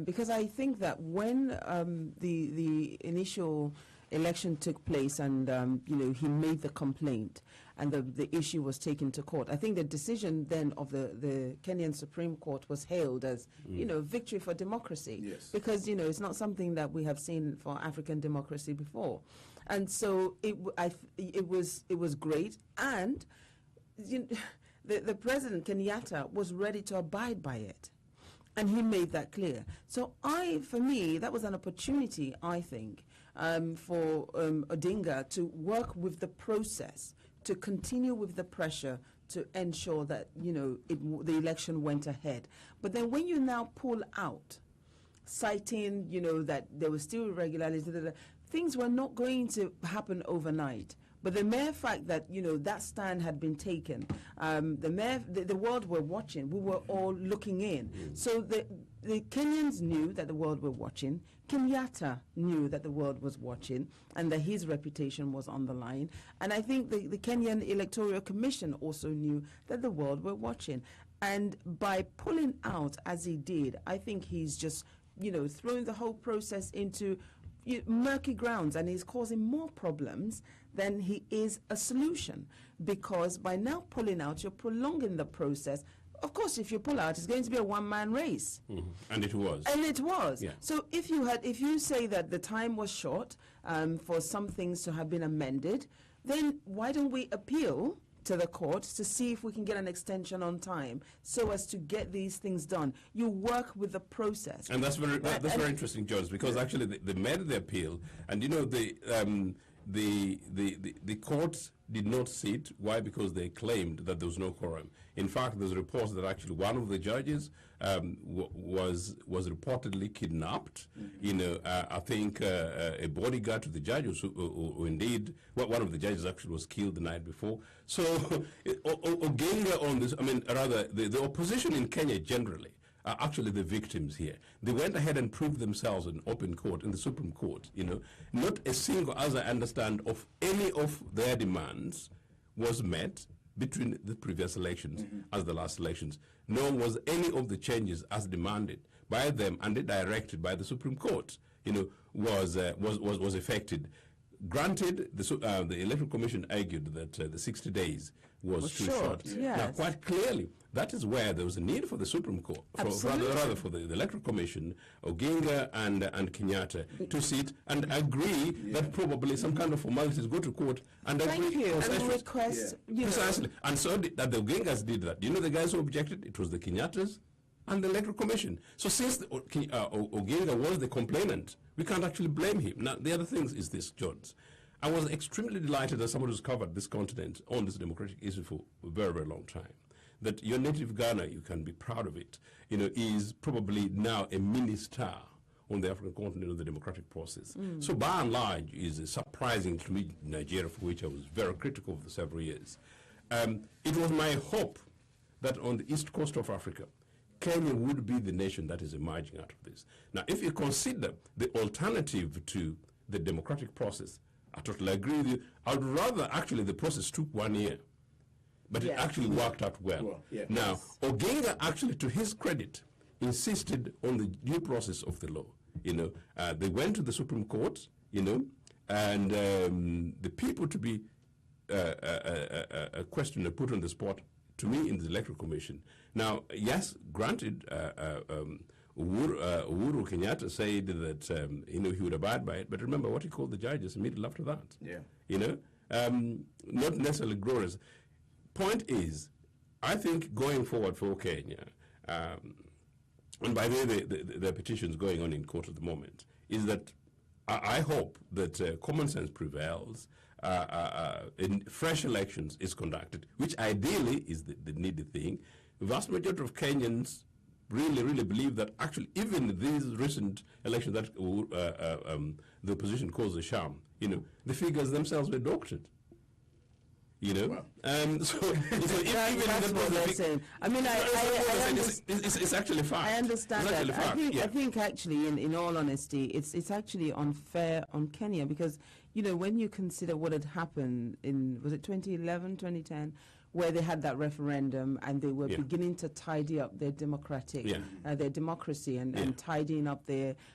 because I think that when the initial election took place and he made the complaint and the issue was taken to court, I think the decision then of the Kenyan Supreme Court was hailed as victory for democracy. Yes. Because it's not something that we have seen for African democracy before, and so it was great. And the President Kenyatta was ready to abide by it. And he made that clear. So for me, that was an opportunity, I think, for Odinga to work with the process, to continue with the pressure to ensure that, the election went ahead. But then when you now pull out, citing, that there was still irregularities, things were not going to happen overnight. But the mere fact that, that stand had been taken, the world were watching, we were all looking in. So the Kenyans knew that the world were watching. Kenyatta knew that the world was watching and that his reputation was on the line. And I think the Kenyan Electoral Commission also knew that the world were watching. And by pulling out as he did, I think he's just, throwing the whole process into murky grounds, and he's causing more problems than he is a solution, because by now pulling out, you're prolonging the process. Of course, if you pull out, it's going to be a one-man race. And it was. And it was. Yeah. So if you say that the time was short for some things to have been amended, then why don't we appeal to the court to see if we can get an extension on time so as to get these things done? You work with the process. And that's very interesting, Jones, because actually they made the appeal, and the courts did not sit. Why? Because they claimed that there was no quorum. In fact, there's reports that actually one of the judges was reportedly kidnapped. I think a bodyguard to the judge, who indeed, one of the judges actually was killed the night before. So Oginga on this, the opposition in Kenya generally are actually the victims here. They went ahead and proved themselves in open court, in the Supreme Court. Not a single, as I understand, of any of their demands was met between the previous elections as the last elections. Nor was any of the changes as demanded by them and directed by the Supreme Court, was effected. Granted, the Electoral Commission argued that the 60 days was too short. Yes. Now, quite clearly, that is where there was a need for the Supreme Court, rather for the Electoral Commission, Oginga and Kenyatta, to sit and agree that probably some kind of formalities go to court and agree. And request, Precisely. And so that the Ogingas did that. The guys who objected? It was the Kenyattas and the Electoral Commission. So since Oginga was the complainant, we can't actually blame him. Now, the other thing is this, Jones. I was extremely delighted as somebody who's covered this continent on this democratic issue for a very, very long time, that your native Ghana, you can be proud of it, is probably now a mini star on the African continent of the democratic process. So by and large, is surprising to me, Nigeria, for which I was very critical for several years. It was my hope that on the east coast of Africa, Kenya would be the nation that is emerging out of this. Now, if you consider the alternative to the democratic process, I totally agree with you. I'd rather actually the process took 1 year, but it actually worked out well. Now, Oginga actually, to his credit, insisted on the due process of the law. They went to the Supreme Court, and the people to be a questioner put on the spot, to me, in the Electoral Commission. Now, yes, granted, Uhuru Kenyatta said that he would abide by it, but remember what he called the judges immediately after that. Not necessarily glorious. Point is, I think going forward for Kenya, and by the way, the petitions going on in court at the moment, is that I hope that common sense prevails. In fresh elections is conducted, which ideally is the needed thing. The vast majority of Kenyans really believe that actually even these recent elections that the opposition calls a sham, the figures themselves were doctored. That's what they're saying. It's actually fact. I understand that. I think actually, in all honesty, it's actually unfair on Kenya, because when you consider what had happened in, was it 2011, 2010, where they had that referendum and they were beginning to tidy up their their democracy and tidying up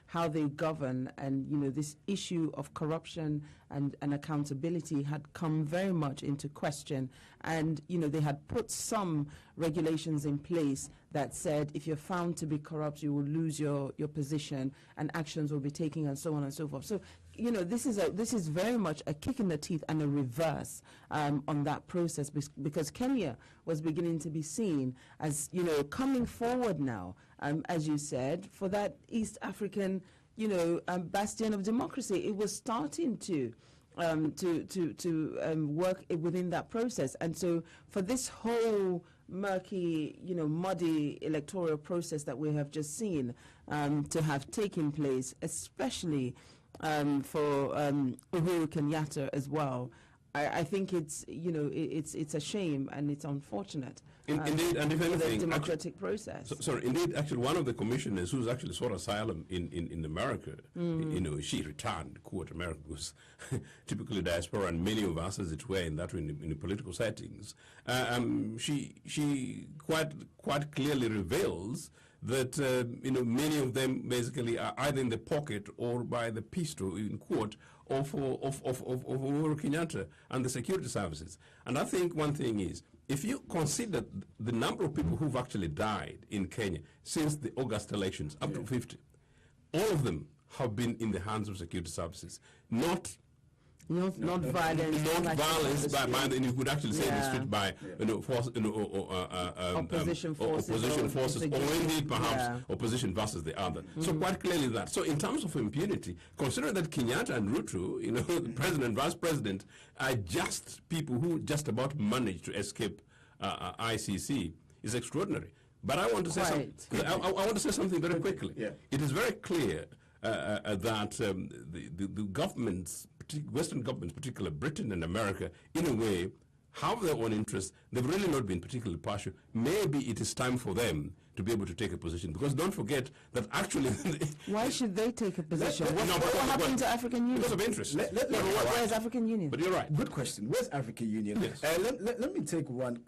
how they govern, and this issue of corruption and accountability had come very much into question, and they had put some regulations in place that said if you're found to be corrupt, you will lose your position and actions will be taken and so on and so forth. So you know, this is very much a kick in the teeth and a reverse on that process, because Kenya was beginning to be seen as, you know, coming forward now, as you said, for that East African, you know, bastion of democracy. It was starting to work within that process, and so for this whole murky, you know, muddy electoral process that we have just seen to have taken place, especially for Uhuru Kenyatta as well, I think it's, you know, it's a shame and it's unfortunate. Indeed, and if anything, the democratic process. Sorry, indeed, actually, one of the commissioners who's actually sought asylum in America, you know, she returned, quote, America was typically diaspora, and many of us, as it were, in that in the political settings. She quite clearly reveals that you know, many of them basically are either in the pocket or by the pistol, in quote, of Uhuru Kenyatta and the security services. And I think one thing is, if you consider the number of people who've actually died in Kenya since the August elections, up to 50, all of them have been in the hands of security services, not violence. Not violence, and you could actually say in the street by you know, opposition forces, or indeed perhaps opposition versus the other. So quite clearly that. So in terms of impunity, considering that Kenyatta and Ruto, you know, the president and vice president, are just people who just about managed to escape ICC, is extraordinary. But I want to say something. I want to say something very quickly. It is very clear that the governments, Western governments, particularly Britain and America, in a way, have their own interests. They've really not been particularly partial. Maybe it is time for them to be able to take a position, because don't forget that actually... Why should they take a position? What happened to African Union? Because of interest. Where's African Union? But you're right. Good question. Where's African Union? Yes. Let me take one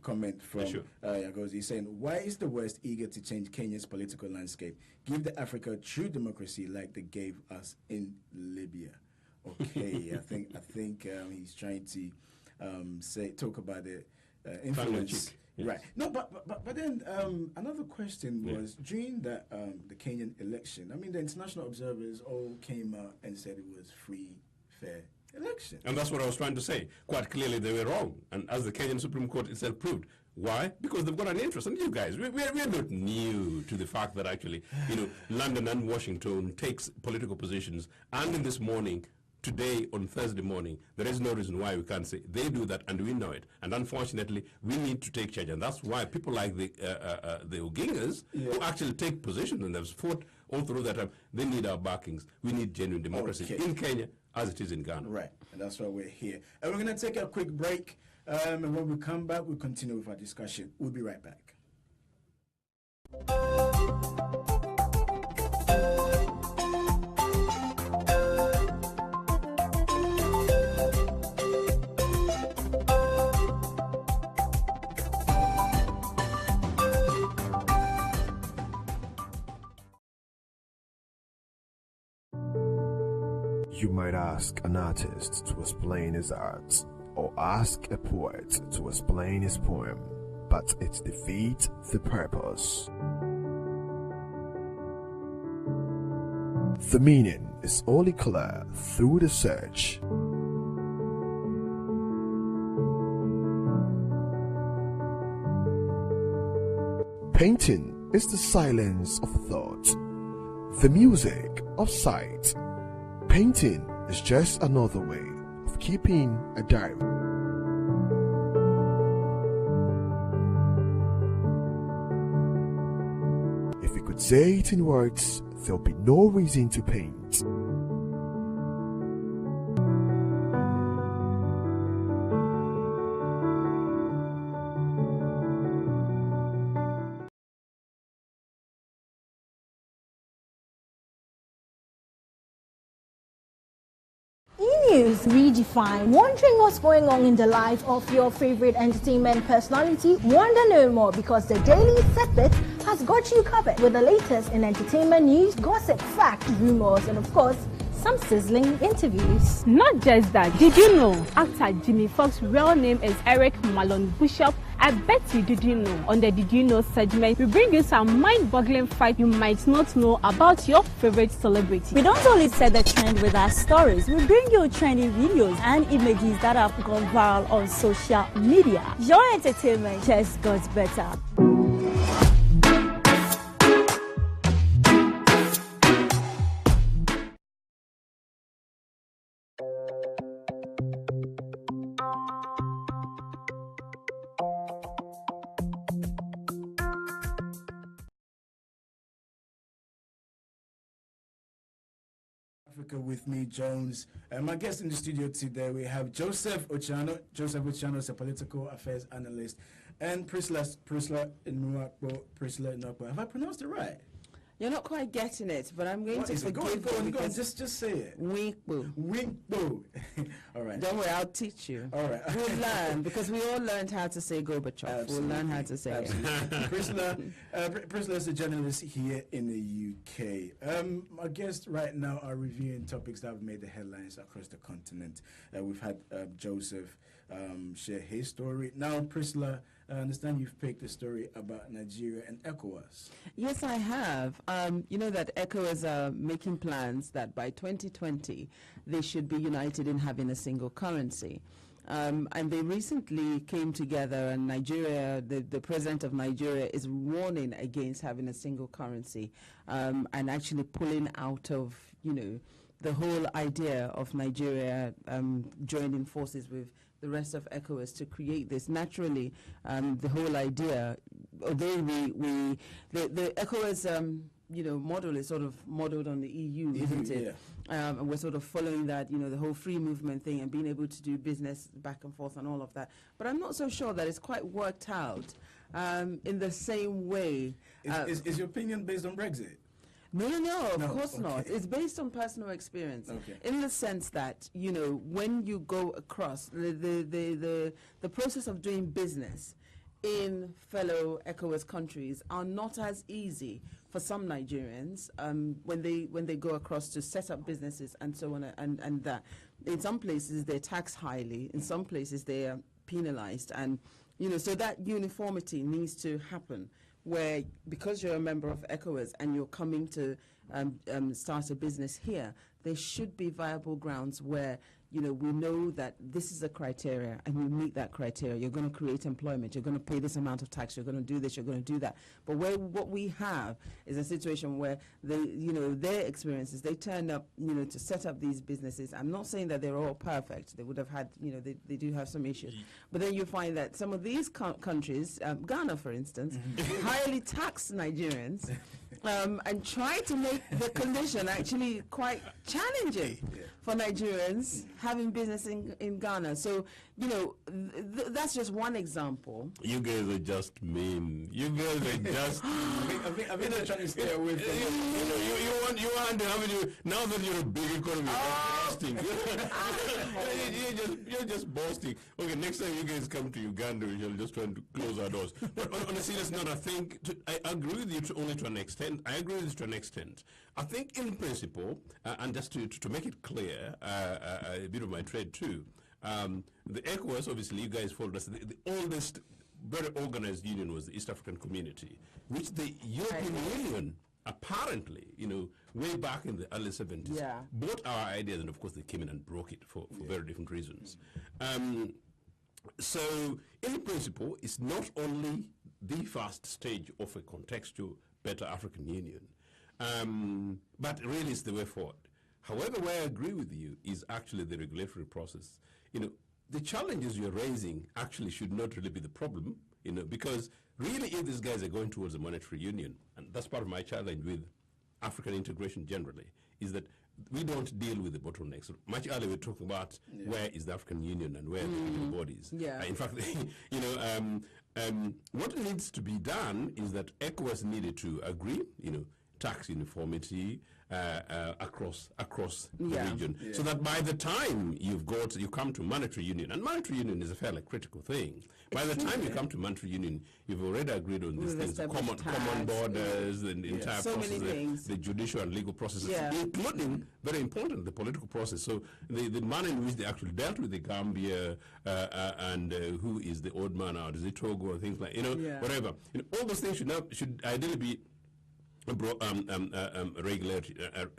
comment from Yagozi, saying, why is the West eager to change Kenya's political landscape? Give the Africa true democracy like they gave us in Libya. Okay, I think he's trying to talk about the influence. Yes. Right. No, but then another question was, during the Kenyan election, I mean, the international observers all came out and said it was free, fair election. And that's what I was trying to say. Quite clearly they were wrong. And as the Kenyan Supreme Court itself proved. Why? Because they've got an interest. And you guys, we're not new to the fact that actually, you know, London and Washington takes political positions. And in this morning, today, on Thursday morning, there is no reason why we can't say they do that, and we know it. And unfortunately, we need to take charge. And that's why people like the Ogingas, who actually take positions and have fought all through that time, they need our backings. We need genuine democracy in Kenya as it is in Ghana. Right, and that's why we're here. And we're going to take a quick break. And when we come back, we'll continue with our discussion. We'll be right back. You might ask an artist to explain his art, or ask a poet to explain his poem, but it defeats the purpose. The meaning is only clear through the search. Painting is the silence of thought, the music of sight. Painting is just another way of keeping a diary. If we could say it in words, there'll be no reason to paint. News Redefined. Wondering what's going on in the life of your favorite entertainment personality? Wonder no more, because the Daily Setbit has got you covered with the latest in entertainment news, gossip, facts, rumors, and of course, some sizzling interviews. Not just that, did you know actor Jimmy Fox's real name is Eric Malon Bishop? I bet you didn't know. On the Did You Know segment, we bring you some mind-boggling facts you might not know about your favorite celebrity. We don't only set the trend with our stories, we bring you trending videos and images that have gone viral on social media. Your entertainment just got better. Africa with me, Jones. My guest in the studio today, we have Joseph Ochano. Joseph Ochano is a political affairs analyst. And Priscilla Nwakpo. Have I pronounced it right? You're not quite getting it, but I'm going to forgive you. Go on, just say it. Winkbo. All right. Don't worry, I'll teach you. All right. We'll learn, because we all learned how to say Gorbachev. Absolutely. We'll learn how to say it. Priscilla is a journalist here in the UK. Our guests right now are reviewing topics that have made the headlines across the continent. We've had Joseph share his story. Now, Priscilla, I understand you've picked a story about Nigeria and ECOWAS. Yes, I have. You know that ECOWAS are making plans that by 2020 they should be united in having a single currency. And they recently came together, and Nigeria, the president of Nigeria is warning against having a single currency and actually pulling out of, the whole idea of Nigeria joining forces with the rest of ECOWAS to create this. Naturally, the whole idea, although the ECOWAS model is sort of modeled on the EU, isn't it? Yeah. And we're sort of following that, the whole free movement thing and being able to do business back and forth and all of that. But I'm not so sure that it's quite worked out in the same way. Is your opinion based on Brexit? No, of course not. It's based on personal experience, in the sense that, when you go across the process of doing business in fellow ECOWAS countries are not as easy for some Nigerians when they go across to set up businesses and so on and that. In some places they're taxed highly, in some places they are penalized, and so that uniformity needs to happen, where because you're a member of ECOWAS and you're coming to start a business here, there should be viable grounds where we know that this is a criteria and we meet that criteria. You're going to create employment, you're going to pay this amount of tax, you're going to do this, you're going to do that. But what we have is a situation where their experiences, they turn up to set up these businesses. I'm not saying that they're all perfect. They would have had they do have some issues. But then you find that some of these countries, Ghana for instance, highly tax Nigerians and try to make the condition actually quite challenging for Nigerians having business in Ghana. So, that's just one example. You guys are just mean. You guys are just... I think they're trying to stay away from you want to have now that you're a big economy, you're just boasting. Okay, next time you guys come to Uganda, you're just trying to close our doors. But on a serious note, I think I agree with you only to an extent. I agree with you to an extent. I think in principle, and just to make it clear, a bit of my trade too, the ECOWAS, obviously you guys followed us, the oldest, very organized union was the East African Community, which the European Union apparently, way back in the early 70s, bought our ideas, and of course they came in and broke it for very different reasons. So in principle, it's not only the first stage of a contextual better African Union, but really it's the way forward. However, where I agree with you is actually the regulatory process. The challenges you're raising actually should not really be the problem, because really if these guys are going towards a monetary union, and that's part of my challenge with African integration generally, is that we don't deal with the bottlenecks. Much earlier we were talking about where is the African Union and where are the bodies. In fact, what needs to be done is that ECOWAS needed to agree, tax uniformity, across the region, so that by the time you come to monetary union, and monetary union is a fairly critical thing. By the time you come to monetary union, you've already agreed on these things: common borders, the entire process, the judicial and legal processes, including, very important, the political process. So the manner in which they actually dealt with the Gambia and who is the odd man out, is it Togo or things like whatever. All those things should ideally be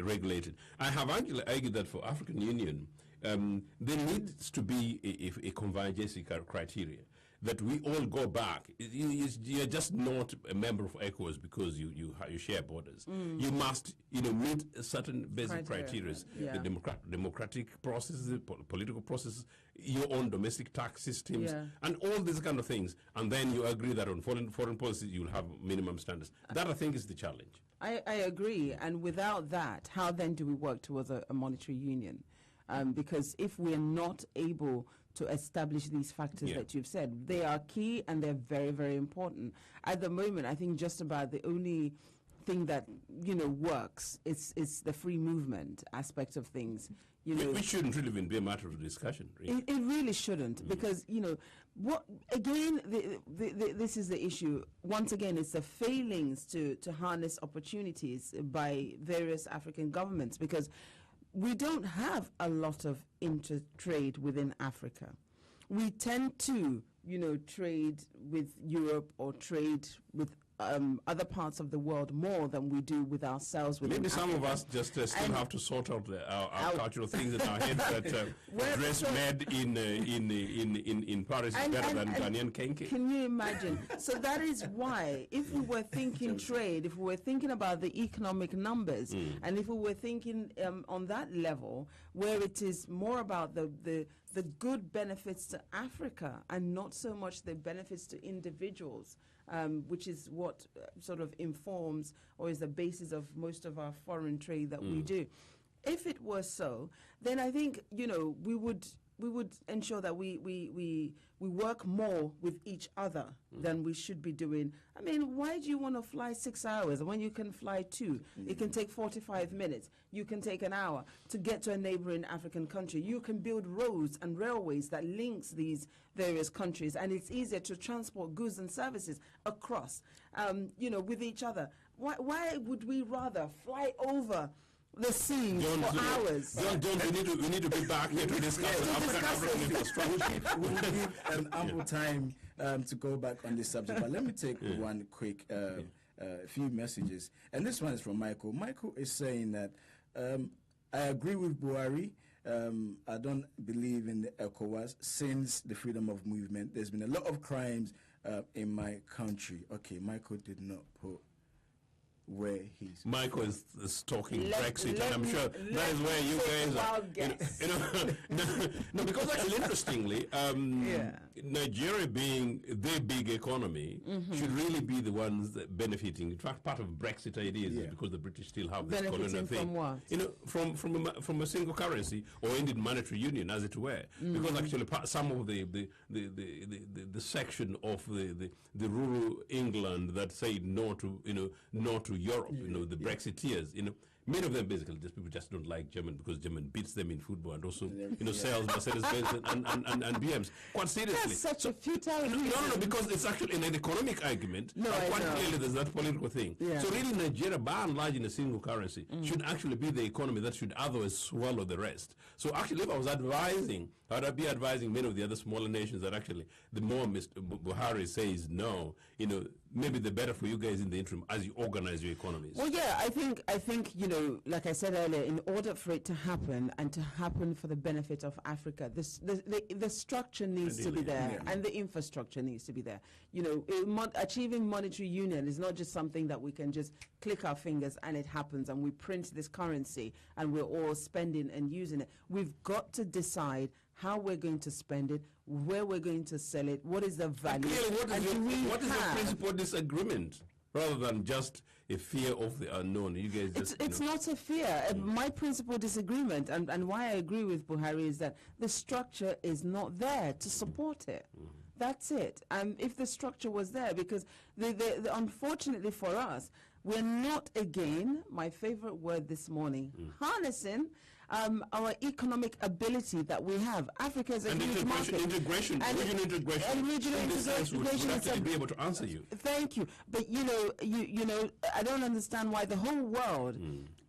regulated. I have actually argued that for African Union, there needs to be a convergence criteria, that we all go back. You're just not a member of ECOWAS because you share borders. You must meet certain basic criteria. The democratic processes, the political processes, your own domestic tax systems, and all these kind of things. And then you agree that on foreign policy you'll have minimum standards. That, I think, is the challenge. I agree. And without that, how then do we work towards a monetary union? Because if we're not able to establish these factors that you've said, they are key and they're very, very important. At the moment, I think just about the only thing that works is the free movement aspect of things. Which shouldn't really even be a matter of discussion. Really. It really shouldn't, because what again? This is the issue. Once again, it's the failings to harness opportunities by various African governments, because we don't have a lot of intertrade within Africa. We tend to, trade with Europe or trade with other parts of the world more than we do with ourselves. Maybe some of us just still have to sort out our cultural things in our heads that dress made in Paris is better than Ghanaian kenke. Can you imagine? So that is why, if we were thinking trade, if we were thinking about the economic numbers, and if we were thinking on that level, where it is more about the good benefits to Africa and not so much the benefits to individuals, which is what sort of informs or is the basis of most of our foreign trade that we do. If it were so, then I think we would ensure that we work more with each other than we should be doing. I mean, why do you want to fly 6 hours when you can fly 2? It can take 45 minutes. You can take an hour to get to a neighboring African country. You can build roads and railways that links these various countries, and it's easier to transport goods and services across, with each other. Why would we rather fly over the sea for hours? John, we need to be back here to discuss African infrastructure. We'll give ample time to go back on this subject, but let me take one quick few messages. And this one is from Michael. Michael is saying that I agree with Buhari. I don't believe in the ECOWAS. Since the freedom of movement, there's been a lot of crimes in my country. Okay, Michael did not put where he's Michael is talking Brexit, and I'm sure that is where you guys are. No, because actually, interestingly, Nigeria being the big economy should really be the ones that benefiting. In fact, part of Brexit ideas is because the British still have this colonial thing. From what? From a single currency, or indeed monetary union, as it were. Because actually, some of the section of the rural England that say no to Europe, the Brexiteers, many of them basically people just don't like German because German beats them in football and also sells Mercedes-Benz and BMs. Quite seriously, that's such a futile reason. No, because it's actually an economic argument. Quite clearly, there's that political thing. So really, Nigeria, by and large, in a single currency, should actually be the economy that should otherwise swallow the rest. So actually, if I was advising, I'd be advising many of the other smaller nations that actually, the more Mr. Buhari says no, maybe the better for you guys in the interim as you organize your economies. Well, yeah, I think like I said earlier, in order for it to happen and to happen for the benefit of Africa, the structure needs to be there and the infrastructure needs to be there. Achieving monetary union is not just something that we can just click our fingers and it happens and we print this currency and we're all spending and using it. We've got to decide how we're going to spend it, where we're going to sell it, what is the value. Clearly, what is the principal disagreement? Rather than just a fear of the unknown, you guys just... It's not a fear. My principal disagreement, and why I agree with Buhari, is that the structure is not there to support it. That's it. If the structure was there, because unfortunately for us, we're not, again, my favorite word this morning, harnessing our economic ability that we have. Africa is a huge market. Integration, regional integration. And regional integration would actually be able to answer you. Thank you. But, you know, I don't understand why the whole world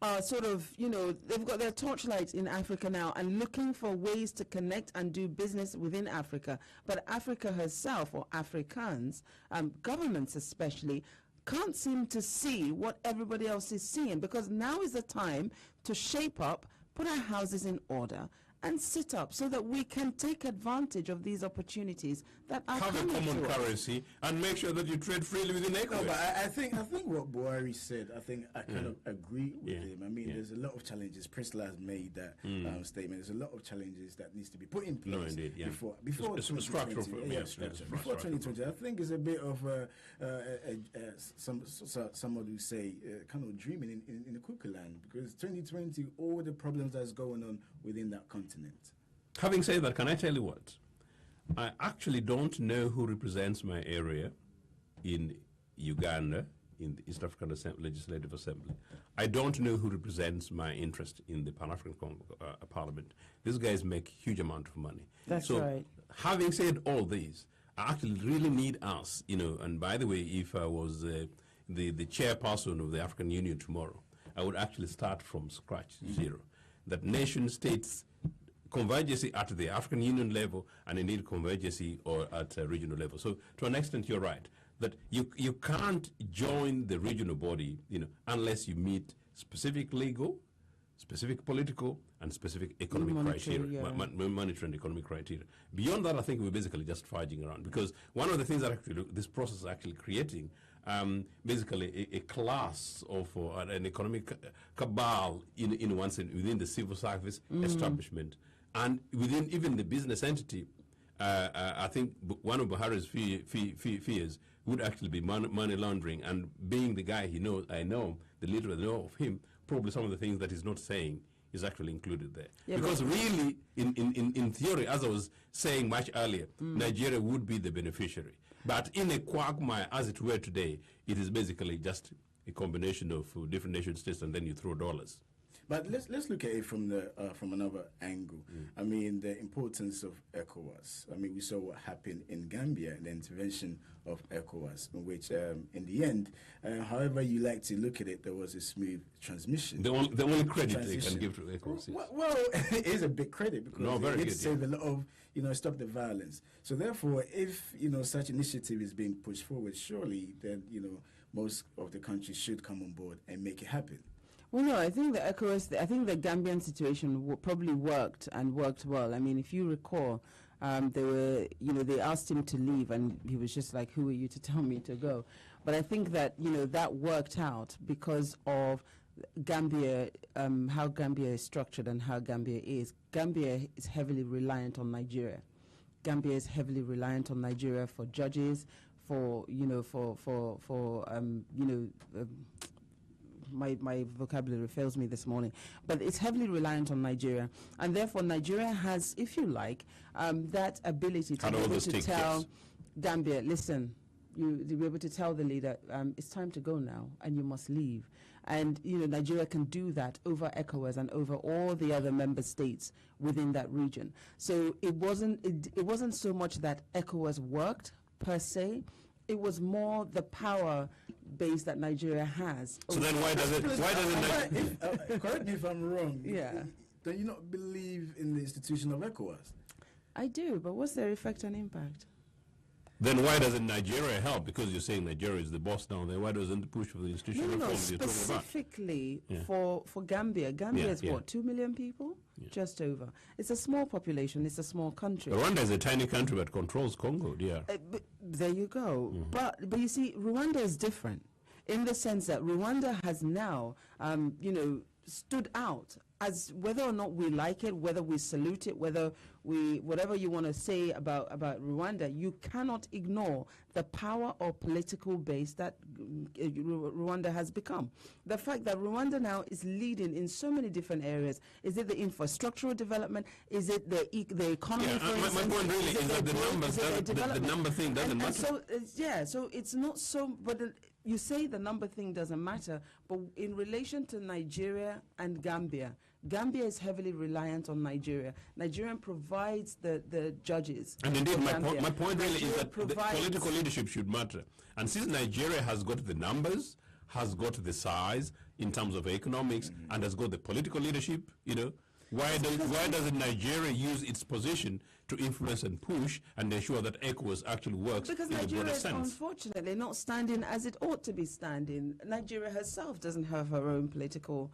are sort of, you know, they've got their torchlights in Africa now and looking for ways to connect and do business within Africa. But Africa herself, or Africans, governments especially, can't seem to see what everybody else is seeing, because now is the time to shape up, put our houses in order, and sit up so that we can take advantage of these opportunities that are have coming a common to us. currency and make sure that you trade freely within ECOWAS. No, but I think what Buhari said, I think I kind of agree with him. I mean, there's a lot of challenges. Priscilla has made that statement. There's a lot of challenges that needs to be put in place. No, indeed, before it's structural. Before 2020, I think it's a bit of someone who say kind of dreaming in the cuckoo land, because 2020, all the problems that's going on within that continent. Having said that, can I tell you what? I actually don't know who represents my area in Uganda, in the East African Legislative Assembly. I don't know who represents my interest in the Pan-African Parliament. These guys make huge amount of money. That's right. Having said all these, I actually really need us, you know, and by the way, if I was the chairperson of the African Union tomorrow, I would actually start from scratch, zero. That nation states convergency at the African Union level, and indeed convergency or at a regional level. So to an extent, you're right, that you can't join the regional body, you know, unless you meet specific legal, specific political, and specific economic criteria, monetary and economic criteria. Beyond that, I think we're basically just fudging around, because one of the things that actually this process is actually creating basically a class of an economic cabal in one sense within the civil service establishment, and within even the business entity. I think one of Buhari's fears would actually be money laundering, and being the guy I know, the leader I know of him, probably some of the things that he's not saying is actually included there. Yeah, because really, in theory, as I was saying much earlier, Nigeria would be the beneficiary. But in a quagmire, as it were today, it is basically just a combination of different nation states, and then you throw dollars. But let's look at it from another angle. I mean, the importance of ECOWAS. I mean, we saw what happened in Gambia, the intervention of ECOWAS, in which, in the end, however you like to look at it, there was a smooth transmission. The only credit they can give to ECOWAS. Well, it is a big credit, because it did save a lot of, stop the violence. So therefore, if such initiative is being pushed forward, surely then most of the countries should come on board and make it happen. Well, no, I think the Gambian situation probably worked well. I mean, if you recall, they asked him to leave, and he was just like, "Who are you to tell me to go?" But I think that that worked out because of Gambia, how Gambia is structured and how Gambia is. Gambia is heavily reliant on Nigeria. Gambia is heavily reliant on Nigeria for judges, my vocabulary fails me this morning, but it's heavily reliant on Nigeria, and therefore Nigeria has, if you like, that ability to be able to tell Gambia, listen, to be able to tell the leader, it's time to go now, and you must leave. And Nigeria can do that over ECOWAS and over all the other member states within that region. So it wasn't so much that ECOWAS worked per se. It was more the power base that Nigeria has. So then why does it correct me if I'm wrong. Yeah. Do you not believe in the institution of ECOWAS? I do, but what's their effect and impact? Then why doesn't Nigeria help? Because you're saying Nigeria is the boss down there. Why doesn't it push for the institutional reforms you're talking about? Specifically for Gambia. Gambia is what, 2 million people? Yeah. Just over. It's a small population. It's a small country. Rwanda is a tiny country that controls Congo, but there you go. But you see, Rwanda is different in the sense that Rwanda has now, stood out as, whether or not we like it, whether we salute it, whatever you want to say about Rwanda, you cannot ignore the power or political base that Rwanda has become. The fact that Rwanda now is leading in so many different areas. Is it the infrastructural development? Is it the economy? My point really is that the number thing doesn't matter. So it's not so, but you say the number thing doesn't matter, but in relation to Nigeria and Gambia, Gambia is heavily reliant on Nigeria. Nigeria provides the judges. And indeed, my point really is that the political leadership should matter. And since Nigeria has got the numbers, has got the size in terms of economics, and has got the political leadership, why doesn't Nigeria use its position to influence and push and ensure that ECOWAS actually works because in a Nigeria broader is sense? Unfortunately not standing as it ought to be standing. Nigeria herself doesn't have her own political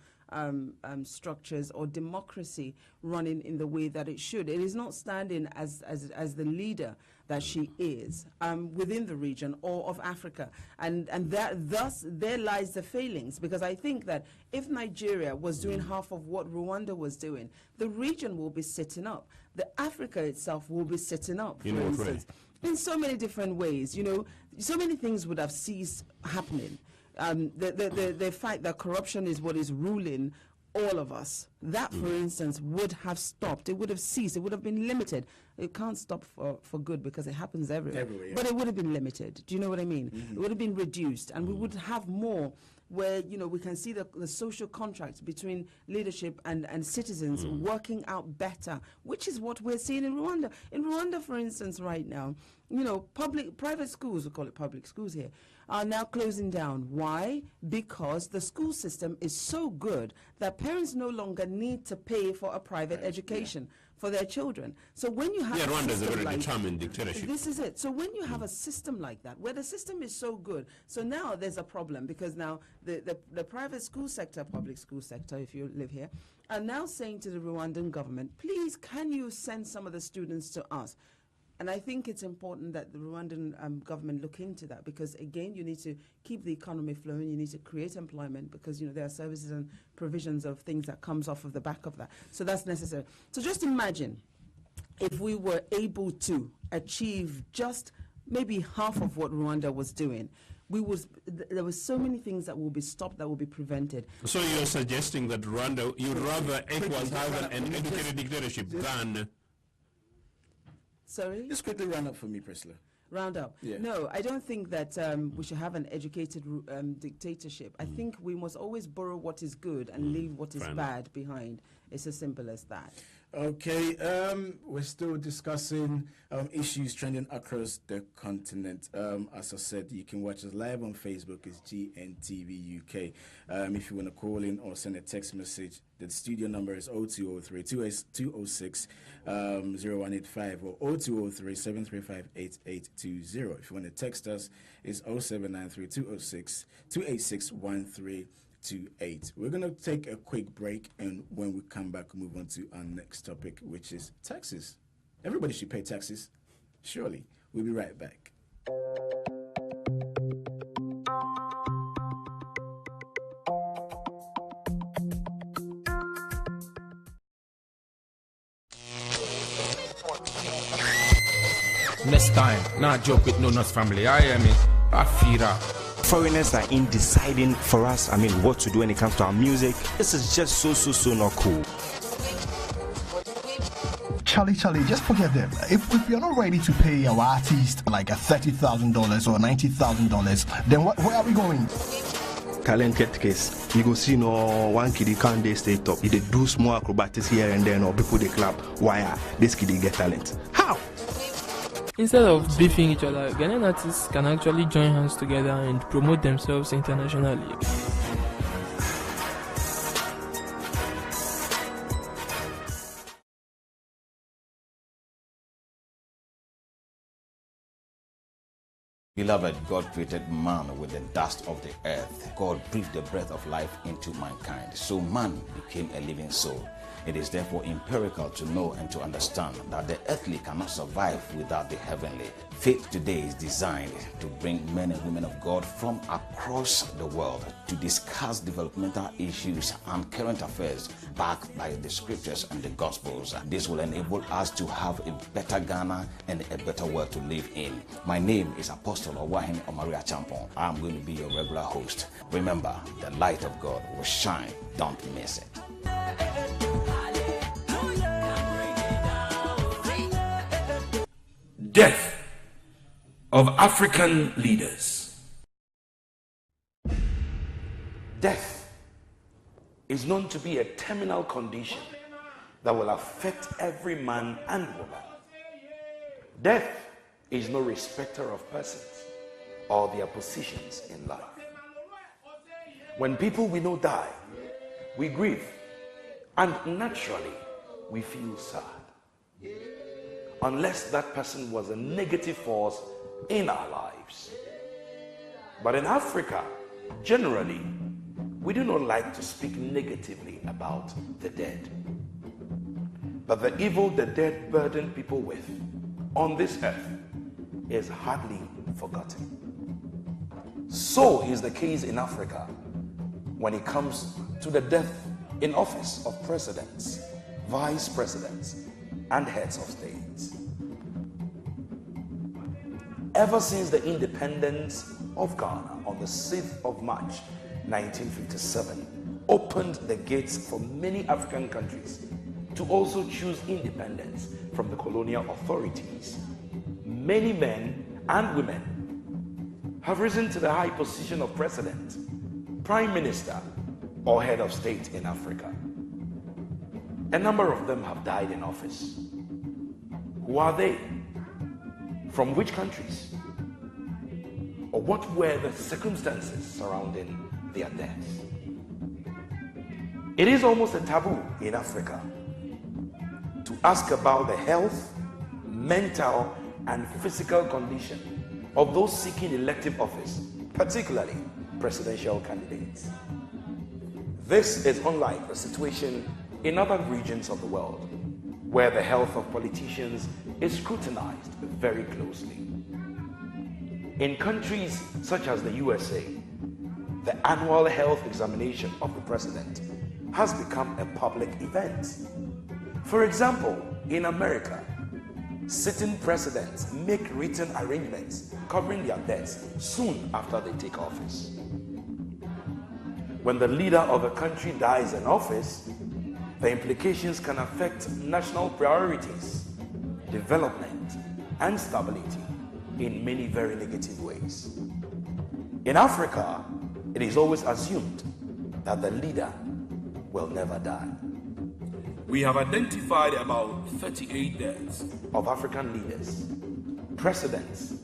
structures or democracy running in the way that it should. It is not standing as the leader that she is within the region or of Africa, and thus there lies the failings. Because I think that if Nigeria was doing half of what Rwanda was doing, the region will be sitting up. The Africa itself will be sitting up. For instance, in so many different ways. So many things would have ceased happening. The fact that corruption is what is ruling all of us, that, for instance, would have stopped. It would have ceased. It would have been limited. It can't stop for good because it happens everywhere. Yeah. But it would have been limited. Do you know what I mean? It would have been reduced, and we would have more where, we can see the social contract between leadership and citizens working out better, which is what we're seeing in Rwanda. In Rwanda, for instance, right now, private schools, we call it public schools here, are now closing down. Why? Because the school system is so good that parents no longer need to pay for a private education for their children. So when you have Rwanda is a very determined dictatorship. This is it. So when you have a system like that, where the system is so good, so now there's a problem, because now the private school sector, public school sector, if you live here, are now saying to the Rwandan government, please, can you send some of the students to us? And I think it's important that the Rwandan government look into that, because, again, you need to keep the economy flowing. You need to create employment, because, there are services and provisions of things that comes off of the back of that. So that's necessary. So just imagine if we were able to achieve just maybe half of what Rwanda was doing. There were so many things that will be stopped, that will be prevented. So you're suggesting that Rwanda, you'd rather ECOWAS have an educated dictatorship than... Sorry? Just quickly round up for me, Priscilla. Round up. Yeah. No, I don't think that we should have an educated dictatorship. I think we must always borrow what is good and leave what is bad behind. It's as simple as that. Okay, we're still discussing issues trending across the continent. As I said, you can watch us live on Facebook. It's GNTV UK. If you want to call in or send a text message, the studio number is 0203 206 0185 or 0203 735 8820. If you want to text us, it's 0793 206 286 1328. We're going to take a quick break, and when we come back, move on to our next topic, which is taxes. Everybody should pay taxes, surely. We'll be right back. Next time, not joke with no nuts family. I feel that. Foreigners are in deciding for us, what to do when it comes to our music. This is just so not cool. Charlie, just forget them. If you're not ready to pay our artist like $30,000 or $90,000, then where are we going? Talented case. You go see one kid can't they stay top. They do small acrobatics here and there, or people they clap. Why this kid get talent? How? Instead of beefing each other, Ghanaian artists can actually join hands together and promote themselves internationally. Beloved, God created man with the dust of the earth. God breathed the breath of life into mankind. So man became a living soul. It is therefore empirical to know and to understand that the earthly cannot survive without the heavenly. Faith today is designed to bring men and women of God from across the world to discuss developmental issues and current affairs backed by the scriptures and the gospels. This will enable us to have a better Ghana and a better world to live in. My name is Apostle Owahin Omaria Champon. I'm going to be your regular host. Remember, the light of God will shine. Don't miss it. Death of African leaders. Death is known to be a terminal condition that will affect every man and woman. Death is no respecter of persons or their positions in life. When people we know die, we grieve, and naturally we feel sad. Unless that person was a negative force in our lives. But in Africa, generally, we do not like to speak negatively about the dead. But the evil the dead burden people with on this earth is hardly forgotten. So is the case in Africa when it comes to the death in office of presidents, vice presidents, and heads of states. Ever since the independence of Ghana on the 6th of March 1957 opened the gates for many African countries to also choose independence from the colonial authorities, many men and women have risen to the high position of president, prime minister, or head of state in Africa. A number of them have died in office. Who are they? From which countries? Or what were the circumstances surrounding their death? It is almost a taboo in Africa to ask about the health, mental, and physical condition of those seeking elective office, particularly presidential candidates. This is unlike the situation in other regions of the world, where the health of politicians is scrutinized very closely. In countries such as the USA, the annual health examination of the president has become a public event. For example, in America, sitting presidents make written arrangements covering their deaths soon after they take office. When the leader of a country dies in office, the implications can affect national priorities, development, and stability in many very negative ways. In Africa, it is always assumed that the leader will never die. We have identified about 38 deaths of African leaders, presidents,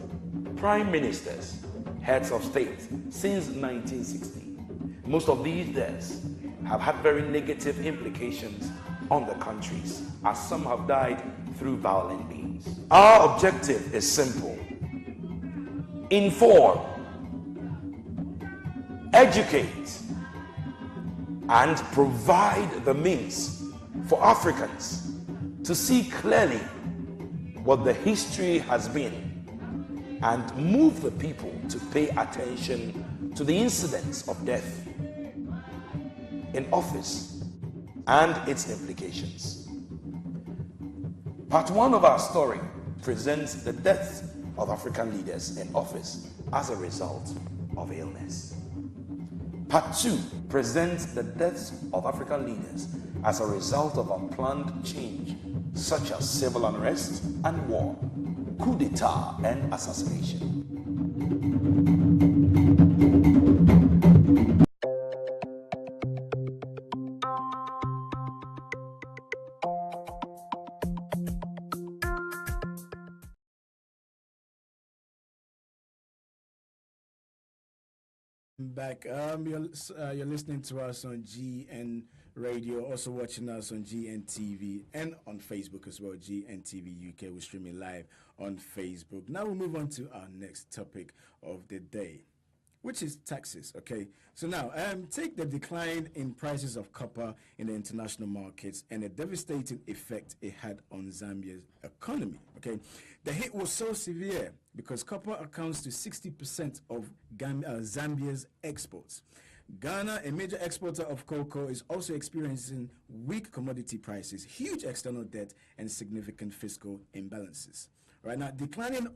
prime ministers, heads of state since 1960. Most of these deaths have had very negative implications on the countries, as some have died through violent means. Our objective is simple: inform, educate, and provide the means for Africans to see clearly what the history has been and move the people to pay attention to the incidents of death in office and its implications. Part 1 of our story presents the deaths of African leaders in office as a result of illness. Part 2 presents the deaths of African leaders as a result of unplanned change, such as civil unrest and war, coup d'etat and assassination. Back. You're listening to us on GN Radio, also watching us on GN TV and on Facebook as well. GN TV UK, we're streaming live on Facebook. Now we move on to our next topic of the day, which is taxes. Okay, so now take the decline in prices of copper in the international markets and the devastating effect it had on Zambia's economy. Okay, the hit was so severe because copper accounts to 60% of Zambia's exports. Ghana, a major exporter of cocoa, is also experiencing weak commodity prices, huge external debt, and significant fiscal imbalances. Right now, declining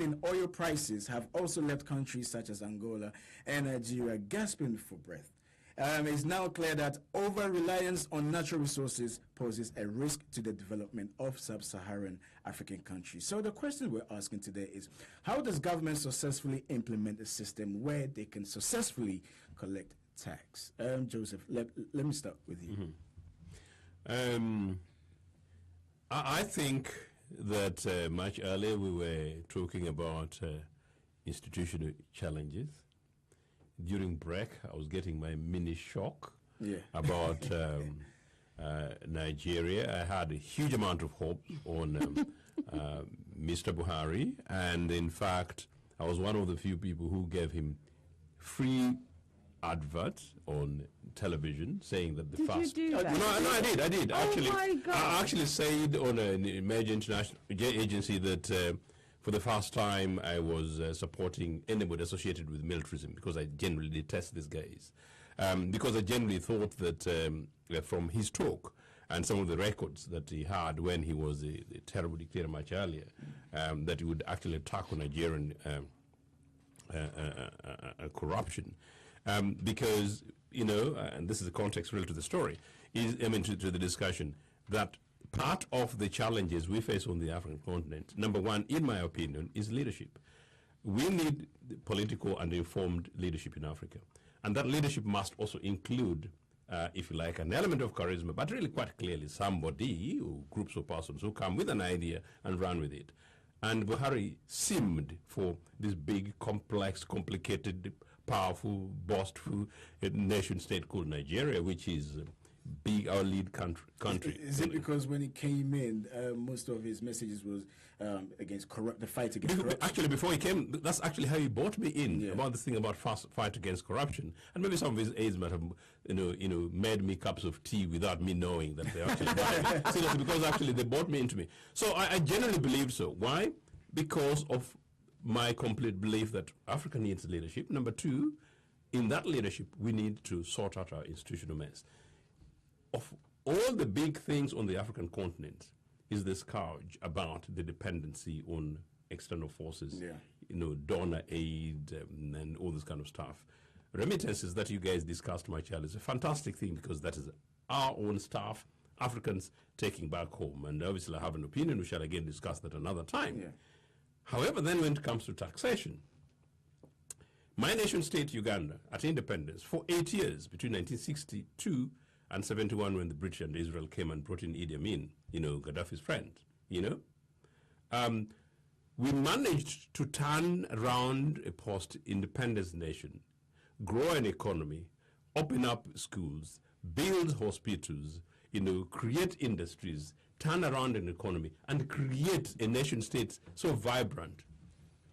in oil prices have also left countries such as Angola and Nigeria gasping for breath. It's now clear that over-reliance on natural resources poses a risk to the development of sub-Saharan African countries. So the question we're asking today is, how does government successfully implement a system where they can successfully collect tax. Joseph, let me start with you. I think that much earlier we were talking about institutional challenges. During break, I was getting my mini shock about Nigeria. I had a huge amount of hope on Mr. Buhari, and in fact, I was one of the few people who gave him free adverts on television saying that the fast. Did you do that? No, I did. Oh Actually, my God. I actually said on a major international agency that for the first time I was supporting anybody associated with militarism, because I generally detest these guys. Because I generally thought that from his talk and some of the records that he had when he was a terrible dictator much earlier, that he would actually tackle Nigerian corruption. Because, and this is the context related to the story, to the discussion, that part of the challenges we face on the African continent, number one, in my opinion, is leadership. We need political and informed leadership in Africa. And that leadership must also include, if you like, an element of charisma, but really quite clearly somebody or groups of persons who come with an idea and run with it. And Buhari seemed for this big, complex, complicated, powerful, boastful nation state called Nigeria, which is big, our lead country. Is it because when he came in, most of his messages was against the fight against corruption? Actually, before he came, that's actually how he brought me in, about this thing about fight against corruption. And maybe some of his aides might have, made me cups of tea without me knowing that they actually bought seriously, because actually they bought me into me. So I generally believe so. Why? Because of my complete belief that Africa needs leadership. Number two, in that leadership, we need to sort out our institutional mess. Of all the big things on the African continent is the scourge about the dependency on external forces, donor aid and all this kind of stuff. Remittances that you guys discussed, my child, is a fantastic thing, because that is our own stuff, Africans taking back home. And obviously I have an opinion, we shall again discuss that another time. However, then when it comes to taxation, my nation state, Uganda, at independence, for 8 years, between 1962 and 71, when the British and Israel came and brought in Idi Amin, Gaddafi's friend, we managed to turn around a post-independence nation, grow an economy, open up schools, build hospitals, create industries, turn around an economy, and create a nation state so vibrant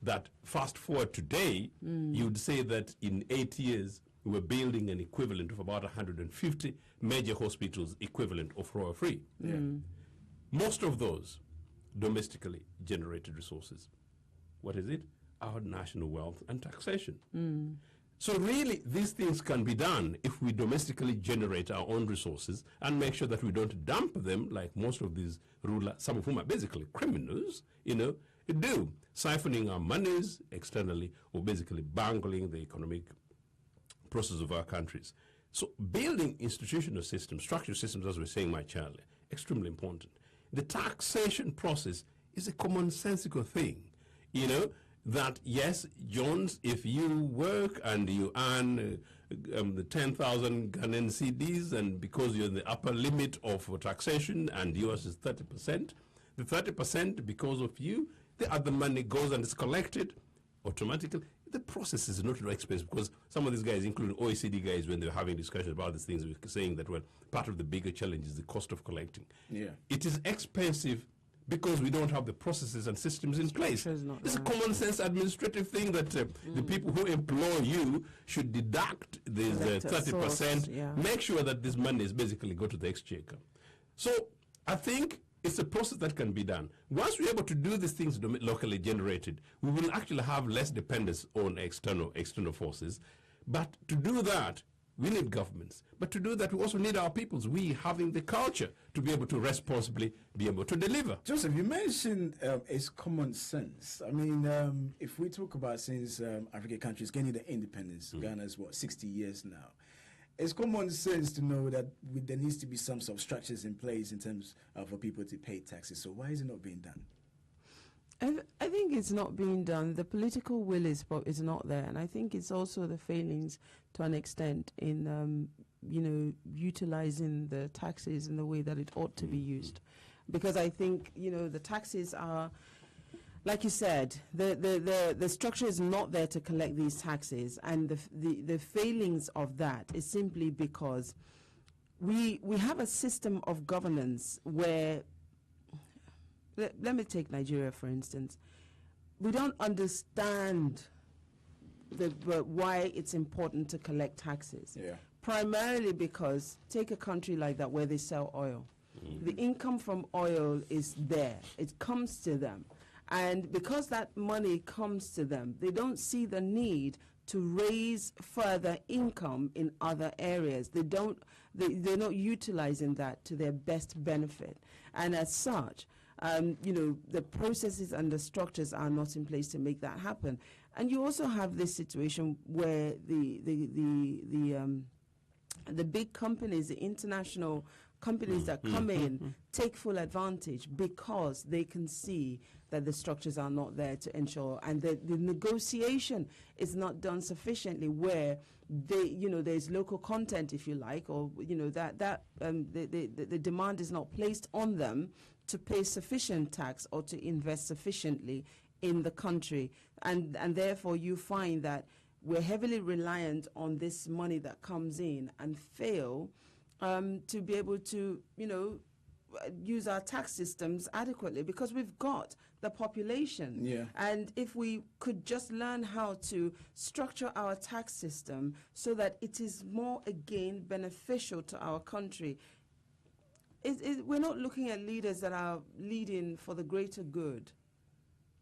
that fast forward today, you would say that in 8 years, we were building an equivalent of about 150 major hospitals equivalent of royal free. Most of those domestically generated resources. What is it? Our national wealth and taxation. So really, these things can be done if we domestically generate our own resources and make sure that we don't dump them like most of these rulers, some of whom are basically criminals, do, siphoning our monies externally or basically bungling the economic process of our countries. So building institutional systems, structural systems, as we're saying, my child, extremely important. The taxation process is a commonsensical thing, that yes, Jones, if you work and you earn the 10,000 Ghanaian cedis, and because you're in the upper limit of taxation and yours is 30%, the 30% because of you, the other money goes and is collected automatically. The process is not very expensive, because some of these guys, including OECD guys, when they were having discussions about these things, were saying that, well, part of the bigger challenge is the cost of collecting. It is expensive because we don't have the processes and systems in place. It's a common sense administrative thing that the people who employ you should deduct this 30%, make sure that this money is basically go to the exchequer. So I think it's a process that can be done. Once we're able to do these things locally generated, we will actually have less dependence on external forces. But to do that, we need governments. But to do that, we also need our peoples, we having the culture to be able to responsibly be able to deliver. Joseph, you mentioned it's common sense. I mean, if we talk about since African countries gaining their independence, Ghana is 60 years now. It's common sense to know that there needs to be some sort of structures in place in terms for people to pay taxes. So why is it not being done? I think think it's not being done. The political will is not there, and I think it's also the failings to an extent in utilizing the taxes in the way that it ought to be used, because I think the taxes are, like you said, the structure is not there to collect these taxes, and the failings of that is simply because we have a system of governance where, let me take Nigeria for instance. We don't understand why it's important to collect taxes. Yeah. Primarily because, take a country like that where they sell oil. The income from oil is there. It comes to them. And because that money comes to them, they don't see the need to raise further income in other areas. They're not utilizing that to their best benefit. And as such, the processes and the structures are not in place to make that happen. And you also have this situation where the big companies, the international companies that come in, take full advantage because they can see that the structures are not there to ensure, and the negotiation is not done sufficiently where there's local content, if you like, or the demand is not placed on them to pay sufficient tax or to invest sufficiently in the country, and therefore you find that we're heavily reliant on this money that comes in and fail to be able to, use our tax systems adequately because we've got the population. Yeah. And if we could just learn how to structure our tax system so that it is more, again, beneficial to our country. We're not looking at leaders that are leading for the greater good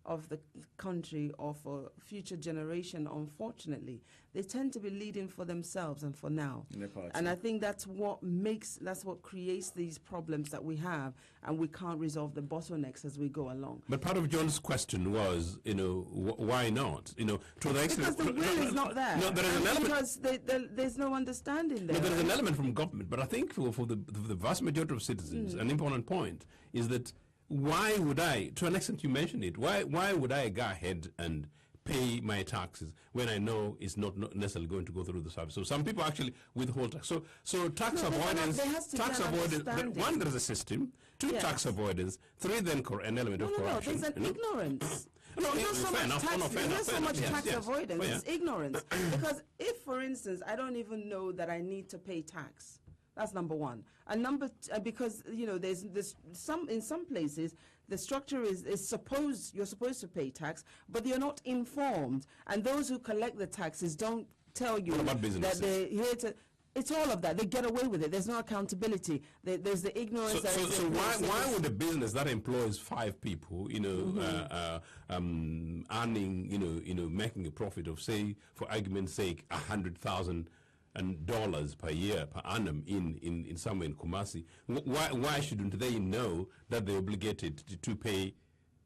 of the country or for future generation. Unfortunately, they tend to be leading for themselves and for now. And I think that's what creates these problems that we have, and we can't resolve the bottlenecks as we go along. But part of John's question was, why not? To the extent because the will is not there. No, there is an element. Because there's no understanding there. No, there is an element from government, but I think for the vast majority of citizens, an important point is that why would I, to an extent you mentioned it, why would I go ahead and pay my taxes when I know it's not necessarily going to go through the service? So some people actually withhold tax. So tax avoidance, one, there is a system. Two, tax avoidance. Three, then an element of corruption. There's an ignorance. No, There's not so much tax Yes. avoidance. Oh, yeah. It's ignorance. Because if, for instance, I don't even know that I need to pay tax, that's number one. And because there's in some places the structure is you're supposed to pay tax, but you're not informed, and those who collect the taxes don't tell you that they're here to. It's all of that. They get away with it. There's no accountability. There's the ignorance. So why would a business that employs 5 people, earning, making a profit of, say, for argument's sake, $100,000 per year per annum in somewhere in Kumasi, why shouldn't they know that they're obligated to pay?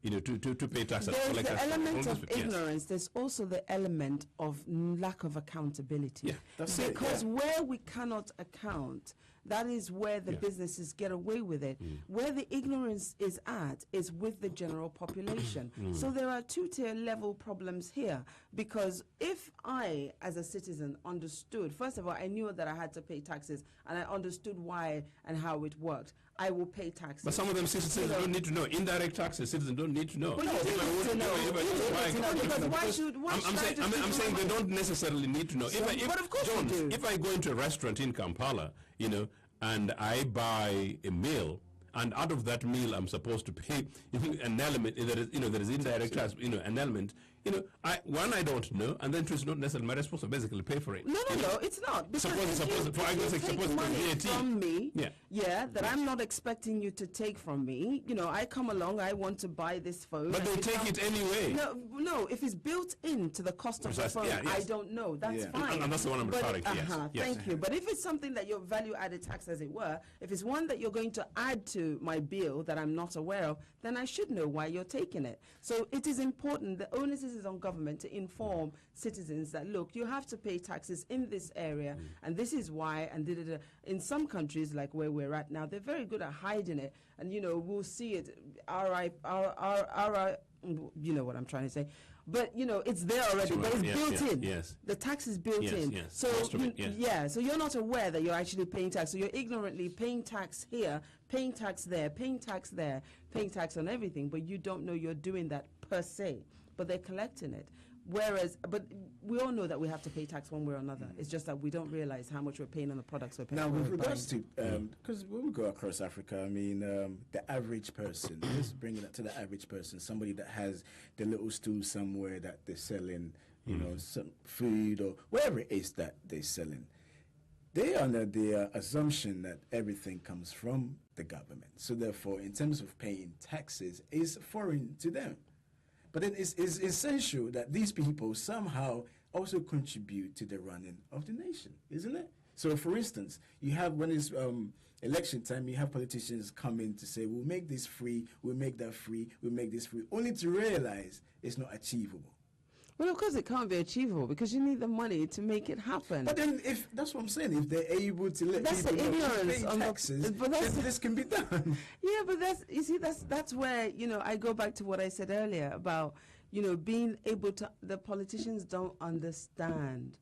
To pay tax. There's the element of ignorance. Yes. There's also the element of lack of accountability. Yeah, because where we cannot account, that is where the businesses get away with it. Where the ignorance is at is with the general population. So there are 2-tier level problems here, because if I, as a citizen, understood, first of all, I knew that I had to pay taxes, and I understood why and how it worked, I will pay taxes. But some of them citizens don't need to know. Indirect taxes, citizens don't need to know. Well, I'm saying they don't necessarily need to know. But of course Jones, they do. if I go into a restaurant in Kampala, and I buy a meal, and out of that meal I'm supposed to pay an element that is, there is indirect tax, an element. I don't know, and then it's not necessarily my responsibility to basically pay for it. No, it's not. Suppose money VAT from me, that I'm not expecting you to take from me. I come along, I want to buy this phone. But they take it anyway. No, if it's built into the cost of the phone, I don't know. That's fine. And that's the one I'm referring to, Thank you. But if it's something that your value-added tax, as it were, if it's one that you're going to add to my bill that I'm not aware of, then I should know why you're taking it. So it is important. The onus is on government to inform citizens that, look, you have to pay taxes in this area, and this is why, and in some countries, like where we're at now, they're very good at hiding it, and we'll see it. you know what I'm trying to say. But, you know, it's there already, but it's built in. Yes. The tax is built in. Yes. So, Most of it, yes. yeah, so you're not aware that you're actually paying tax. So you're ignorantly paying tax here, paying tax there, paying tax there, paying tax on everything, but you don't know you're doing that per se. But they're collecting it. Whereas, but we all know that we have to pay tax one way or another. It's just that we don't realize how much we're paying on the products we're paying. Now, with regards to, because when we go across Africa, I mean, the average person, let's bring it up to the average person, somebody that has the little stool somewhere that they're selling, you know, some food or whatever it is that they're selling. They're under the assumption that everything comes from the government. So therefore, in terms of paying taxes, is foreign to them. But then it's essential that these people somehow also contribute to the running of the nation, isn't it? So, for instance, you have, when it's election time, you have politicians come in to say, we'll make this free, we'll make that free, we'll make this free, only to realize it's not achievable. Well, of course it can't be achievable because you need the money to make it happen. But then, if that's what I'm saying, if they're able to let that's people the ignorance pay on taxes, then this can be done. Yeah, but that's where, you know, I go back to what I said earlier about, you know, being able to, the politicians don't understand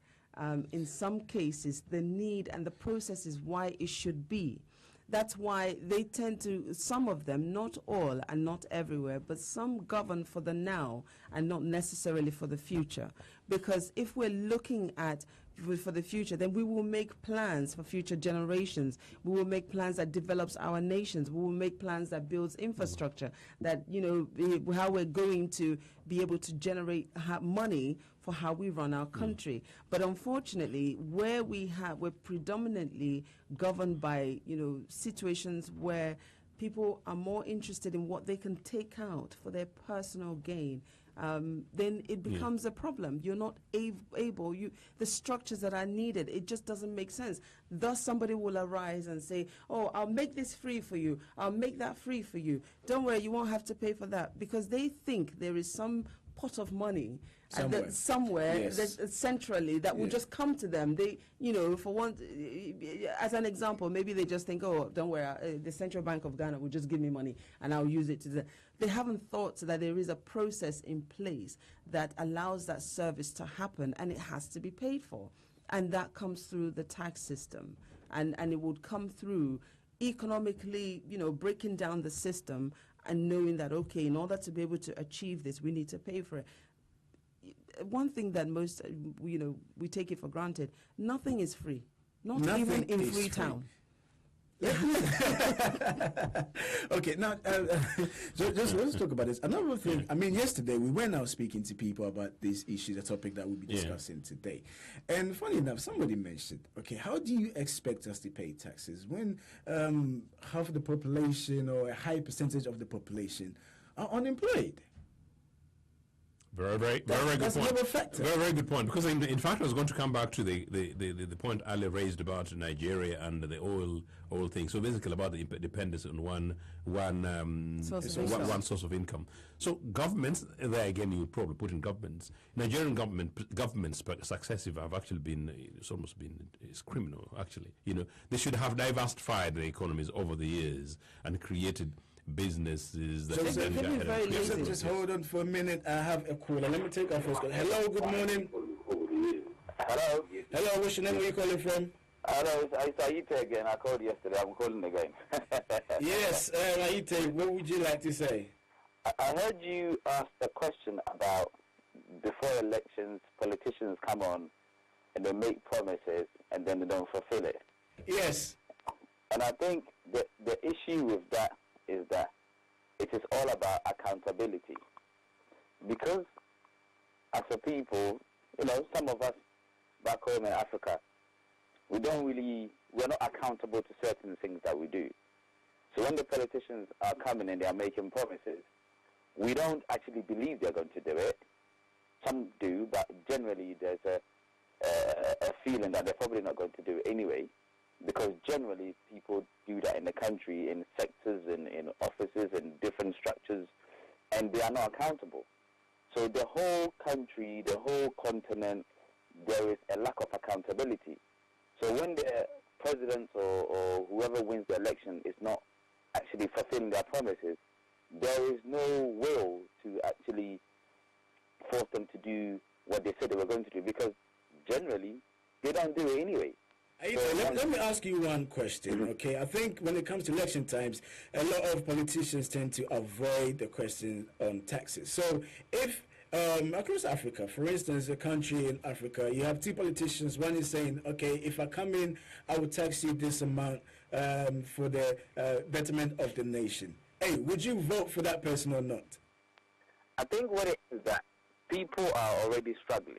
in some cases the need and the process is why it should be. That's why they tend to, some of them, not all and not everywhere, but some govern for the now and not necessarily for the future. Because if we're looking at for the future, then we will make plans for future generations. We will make plans that develops our nations. We will make plans that builds infrastructure, that, you know, how we're going to be able to generate money for how we run our country. But unfortunately, where we're predominantly governed by, you know, situations where people are more interested in what they can take out for their personal gain, then it becomes a problem. You're not able, the structures that are needed, it just doesn't make sense. Thus, somebody will arise and say, oh, I'll make this free for you. I'll make that free for you. Don't worry, you won't have to pay for that. Because they think there is some pot of money somewhere yes. Centrally that will just come to them. They, you know, for one, as an example, maybe they just think, oh, don't worry, the Central Bank of Ghana will just give me money and I'll use it to They haven't thought that there is a process in place that allows that service to happen and it has to be paid for. And that comes through the tax system. And it would come through economically, you know, breaking down the system and knowing that, okay, in order to be able to achieve this, we need to pay for it. One thing that most, you know, we take it for granted, nothing is free. Nothing even in Freetown. Okay, now, just let's talk about this. Another thing, I mean, yesterday we went out speaking to people about this issue, the topic that we'll be discussing today. And funny enough, somebody mentioned, okay, how do you expect us to pay taxes when half of the population or a high percentage of the population are unemployed? Very good point. Very good point. Because in fact, I was going to come back to the point Ali raised about Nigeria and the oil thing. So basically, about the dependence on one source of income. So governments, there again, you probably put in governments. Nigerian governments, but successive, have actually been it's criminal. Actually, you know, they should have diversified the economies over the years and created businesses that just hold on for a minute. I have a caller. Let me take our first call. Hello, good morning. Hello. Hello, what's your name? Where are you calling from? Hello, it's Aite again. I called yesterday. I'm calling again. Yes, Aite, what would you like to say? I heard you ask a question about before elections, politicians come on and they make promises and then they don't fulfill it. Yes. And I think the issue with that is that it is all about accountability. Because as a people, you know, some of us back home in Africa, we're not accountable to certain things that we do. So when the politicians are coming and they are making promises, we don't actually believe they're going to do it. Some do, but generally there's a feeling that they're probably not going to do it anyway. Because generally people do that in the country, in sectors, in offices, in different structures, and they are not accountable. So the whole country, the whole continent, there is a lack of accountability. So when the president or whoever wins the election is not actually fulfilling their promises, there is no will to actually force them to do what they said they were going to do, because generally they don't do it anyway. Let me ask you one question, okay? I think when it comes to election times, a lot of politicians tend to avoid the question on taxes. So if across Africa, for instance, a country in Africa, you have two politicians. One is saying, okay, if I come in, I will tax you this amount for the betterment of the nation. Hey, would you vote for that person or not? I think what it is that people are already struggling,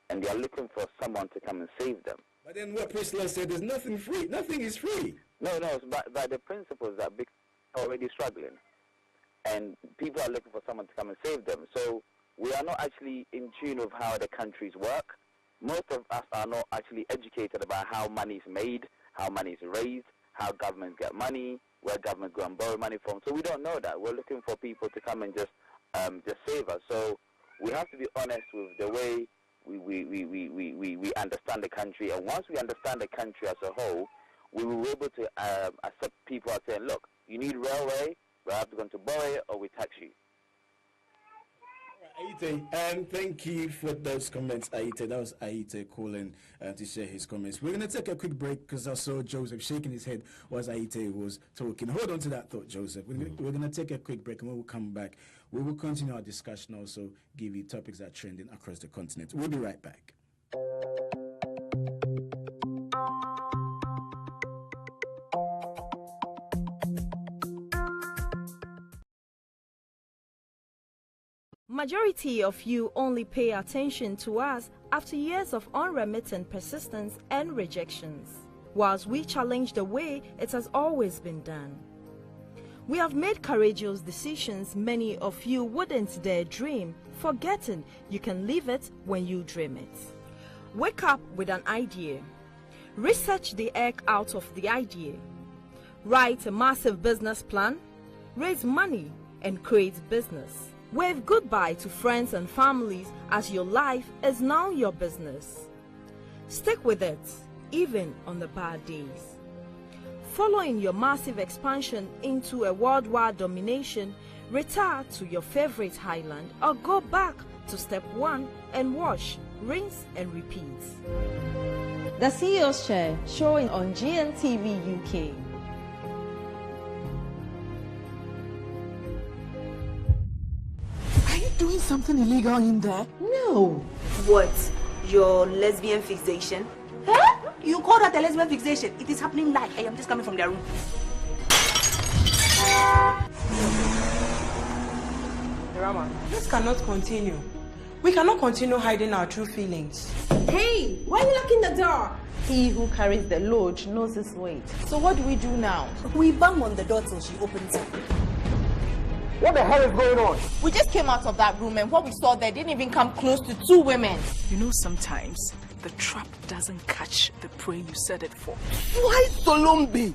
and they are looking for someone to come and save them. But then what Priscilla said, there's nothing free. Nothing is free. No, but the principle is that people are already struggling, and people are looking for someone to come and save them. So we are not actually in tune with how the countries work. Most of us are not actually educated about how money is made, how money is raised, how governments get money, where governments go and borrow money from. So we don't know that. We're looking for people to come and just save us. So we have to be honest with the way we understand the country, and once we understand the country as a whole, we will be able to accept people as saying, look, you need railway, we have to go to borrow it, or we tax you. Aite, thank you for those comments, Aite. That was Aite calling to share his comments. We're going to take a quick break because I saw Joseph shaking his head whilst Aite was talking. Hold on to that thought, Joseph. We're going to take a quick break, and when we come back, we will continue our discussion, also give you topics that are trending across the continent. We'll be right back. Majority of you only pay attention to us after years of unremittent persistence and rejections, whilst we challenge the way it has always been done. We have made courageous decisions many of you wouldn't dare dream, forgetting you can live it when you dream it. Wake up with an idea. Research the egg out of the idea. Write a massive business plan. Raise money and create business. Wave goodbye to friends and families as your life is now your business. Stick with it, even on the bad days. Following your massive expansion into a worldwide domination, retire to your favorite highland or go back to step one and wash, rinse and repeat. The CEO's Chair, showing on GNTV UK. Are you doing something illegal in there? No. What? Your lesbian fixation? Huh? You call that a lesbian fixation? It is happening like I am just coming from their room. Rama, this cannot continue. We cannot continue hiding our true feelings. Hey, why are you locking the door? He who carries the load knows his weight. So what do we do now? We bang on the door till she opens it. What the hell is going on? We just came out of that room and what we saw there didn't even come close to two women. You know, sometimes the trap doesn't catch the prey you set it for. Why Solombi?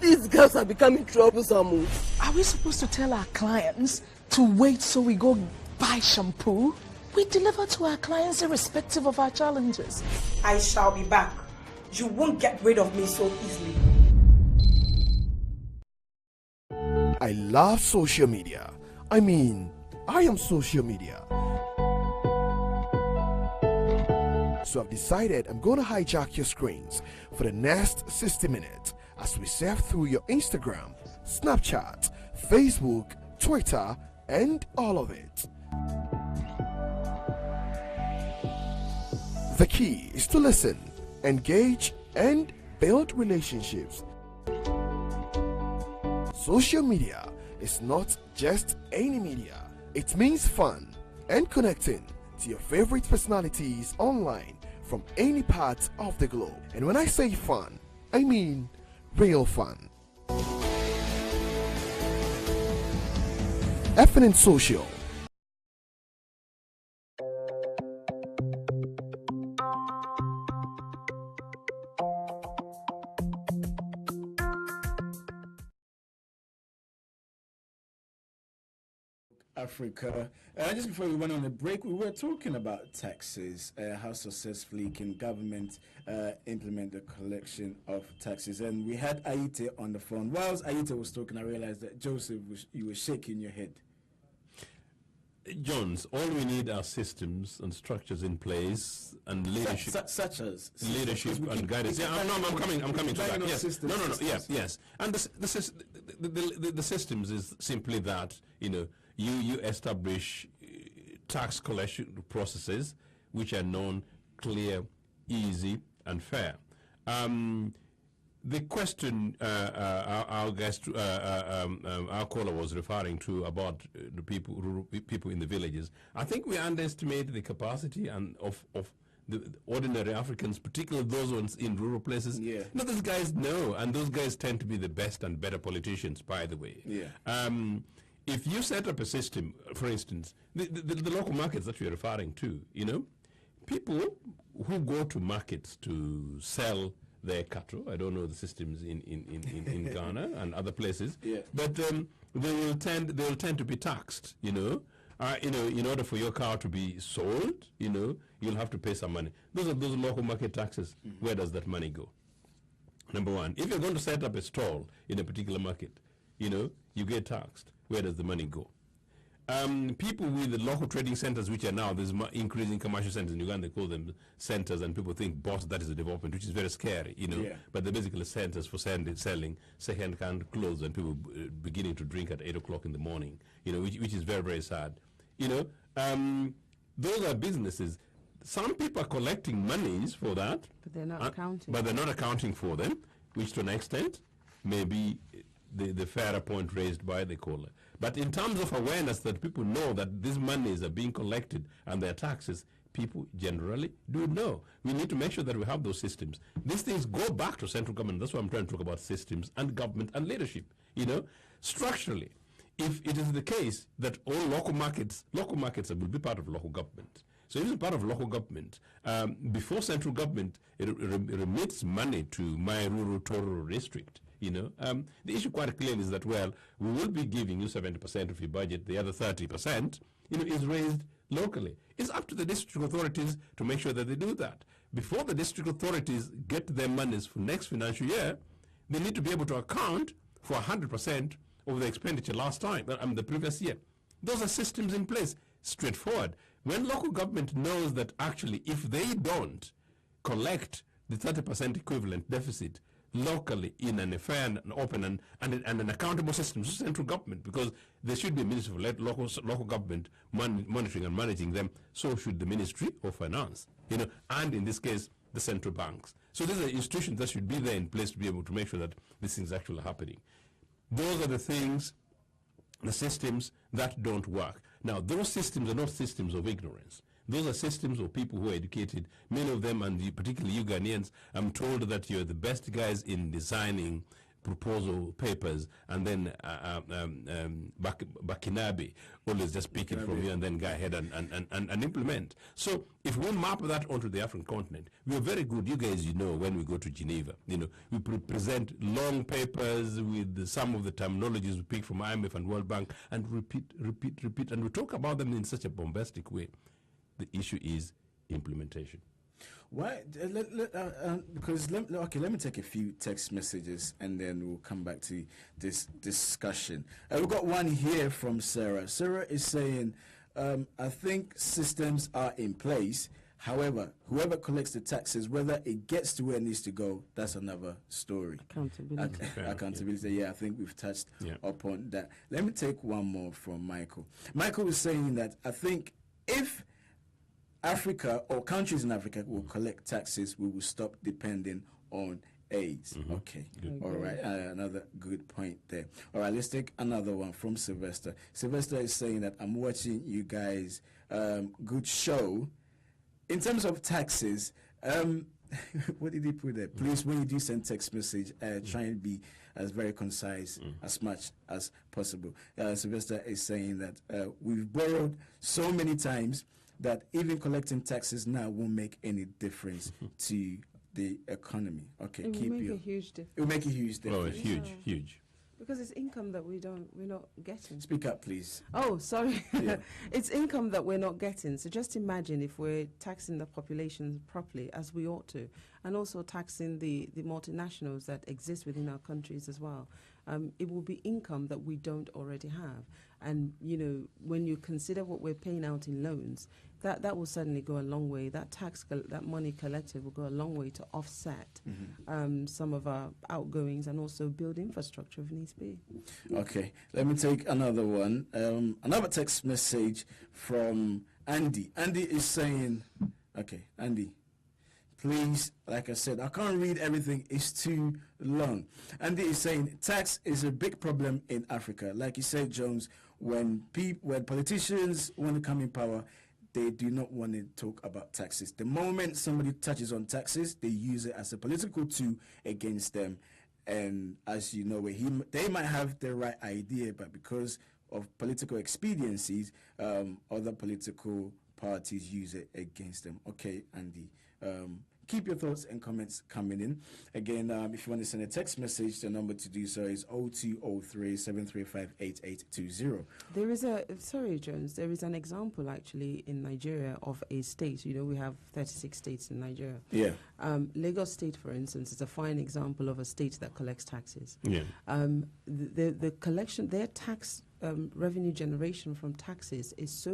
These girls are becoming troublesome. Are we supposed to tell our clients to wait so we go buy shampoo? We deliver to our clients irrespective of our challenges. I shall be back. You won't get rid of me so easily. I love social media. I am social media. So I've decided I'm going to hijack your screens for the next 60 minutes as we surf through your Instagram, Snapchat, Facebook, Twitter, and all of it. The key is to listen, engage, and build relationships. Social media is not just any media. It means fun and connecting to your favorite personalities online from any part of the globe. And when I say fun, I mean real fun. FNN Social. Africa. Just before we went on the break, we were talking about taxes. How successfully can government implement the collection of taxes? And we had Aite on the phone. Whilst Aite was talking, I realized that Joseph, you were shaking your head. Jones, all we need are systems and structures in place and leadership. Such as leadership and guidance. Yeah, I'm coming to that. Yes. No. Yes. And the systems is simply that, you establish tax collection processes which are known, clear, easy, and fair. The question our guest, our caller was referring to about the people in the villages, I think we underestimate the capacity of the ordinary Africans, particularly those ones in rural places. Yeah. Those guys know, and those guys tend to be the best and better politicians, by the way. Yeah. If you set up a system, for instance, the local markets that you're referring to, people who go to markets to sell their cattle. I don't know the systems in Ghana and other places, but they will tend to be taxed. In order for your cow to be sold, you'll have to pay some money. Those are those local market taxes. Mm-hmm. Where does that money go? Number one, if you're going to set up a stall in a particular market, you get taxed. Where does the money go? People with the local trading centers, which are now, there's increasing commercial centers in Uganda, they call them centers, and people think, boss, that is a development, which is very scary, But they're basically centers for selling second-hand clothes and people beginning to drink at 8 o'clock in the morning, which is very, very sad. Those are businesses. Some people are collecting monies for that. But they're not accounting. But they're not accounting for them, which to an extent may be the fairer point raised by the caller. But in terms of awareness that people know that these monies are being collected and their taxes, people generally do know. We need to make sure that we have those systems. These things go back to central government. That's why I'm trying to talk about systems and government and leadership. Structurally, if it is the case that all local markets will be part of local government. So if it's part of local government, before central government remits money to my rural district, the issue quite clearly is that, well, we will be giving you 70% of your budget, the other 30%, is raised locally. It's up to the district authorities to make sure that they do that. Before the district authorities get their monies for next financial year, they need to be able to account for 100% of the expenditure the previous year. Those are systems in place, straightforward. When local government knows that actually if they don't collect the 30% equivalent deficit locally in a fair and open and an accountable system, so central government, because there should be a ministry of local government monitoring and managing them, so should the Ministry of Finance, and in this case, the central banks. So these are institutions that should be there in place to be able to make sure that these things are actually happening. Those are the things, the systems that don't work. Now, those systems are not systems of ignorance. Those are systems of people who are educated. Many of them, and particularly you Ghanaians, I'm told that you're the best guys in designing proposal papers, and then Bakinabe, always just pick it from you and then go ahead and implement. So if we map that onto the African continent, we are very good. You guys, when we go to Geneva, we present long papers with some of the terminologies we pick from IMF and World Bank, and repeat, and we talk about them in such a bombastic way. The issue is implementation. Why? Let me take a few text messages and then we'll come back to this discussion. We've got one here from Sarah. Sarah is saying, I think systems are in place. However, whoever collects the taxes, whether it gets to where it needs to go, that's another story. Accountability. Accountability, yeah, I think we've touched upon that. Let me take one more from Michael. Michael is saying that I think if Africa or countries in Africa will collect taxes, we will stop depending on AIDS. Mm-hmm. Okay. Good. All right. Another good point there. All right. Let's take another one from Sylvester. Sylvester is saying that I'm watching you guys. Good show. In terms of taxes, what did he put there? Please, when you do send text message, try and be as very concise as much as possible. Sylvester is saying that we've borrowed so many times that even collecting taxes now won't make any difference to the economy. Okay, it will make a huge difference. It will make a huge difference. Oh, huge. Because it's income that we're not getting. Speak up, please. Oh, sorry. Yeah. It's income that we're not getting. So just imagine if we're taxing the population properly, as we ought to, and also taxing the multinationals that exist within our countries as well. It will be income that we don't already have. And, you know, when you consider what we're paying out in loans, that will certainly go a long way. That that money collected will go a long way to offset some of our outgoings and also build infrastructure if needs be. Okay, let me take another one. Another text message from Andy. Andy is saying, okay, Andy, please, like I said, I can't read everything. It's too long. Andy is saying tax is a big problem in Africa. Like you said, Jones, when politicians want to come in power, they do not want to talk about taxes. The moment somebody touches on taxes, they use it as a political tool against them. And as you know, they might have the right idea, but because of political expediencies, other political parties use it against them. Okay, Andy. Keep your thoughts and comments coming in. Again, if you want to send a text message, the number to do so is 0203-735-8820. There is sorry, Jones, there is an example actually in Nigeria of a state. You know, we have 36 states in Nigeria. Yeah. Lagos State, for instance, is a fine example of a state that collects taxes. Yeah. The collection, their tax revenue generation from taxes is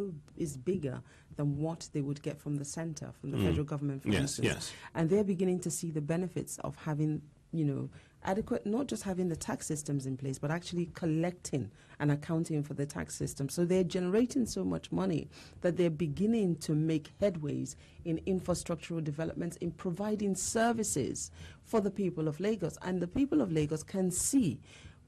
bigger than what they would get from the center, from the federal government, for instance. Yes. And they're beginning to see the benefits of having, you know, adequate, not just having the tax systems in place, but actually collecting and accounting for the tax system. So they're generating so much money that they're beginning to make headways in infrastructural developments, in providing services for the people of Lagos. And the people of Lagos can see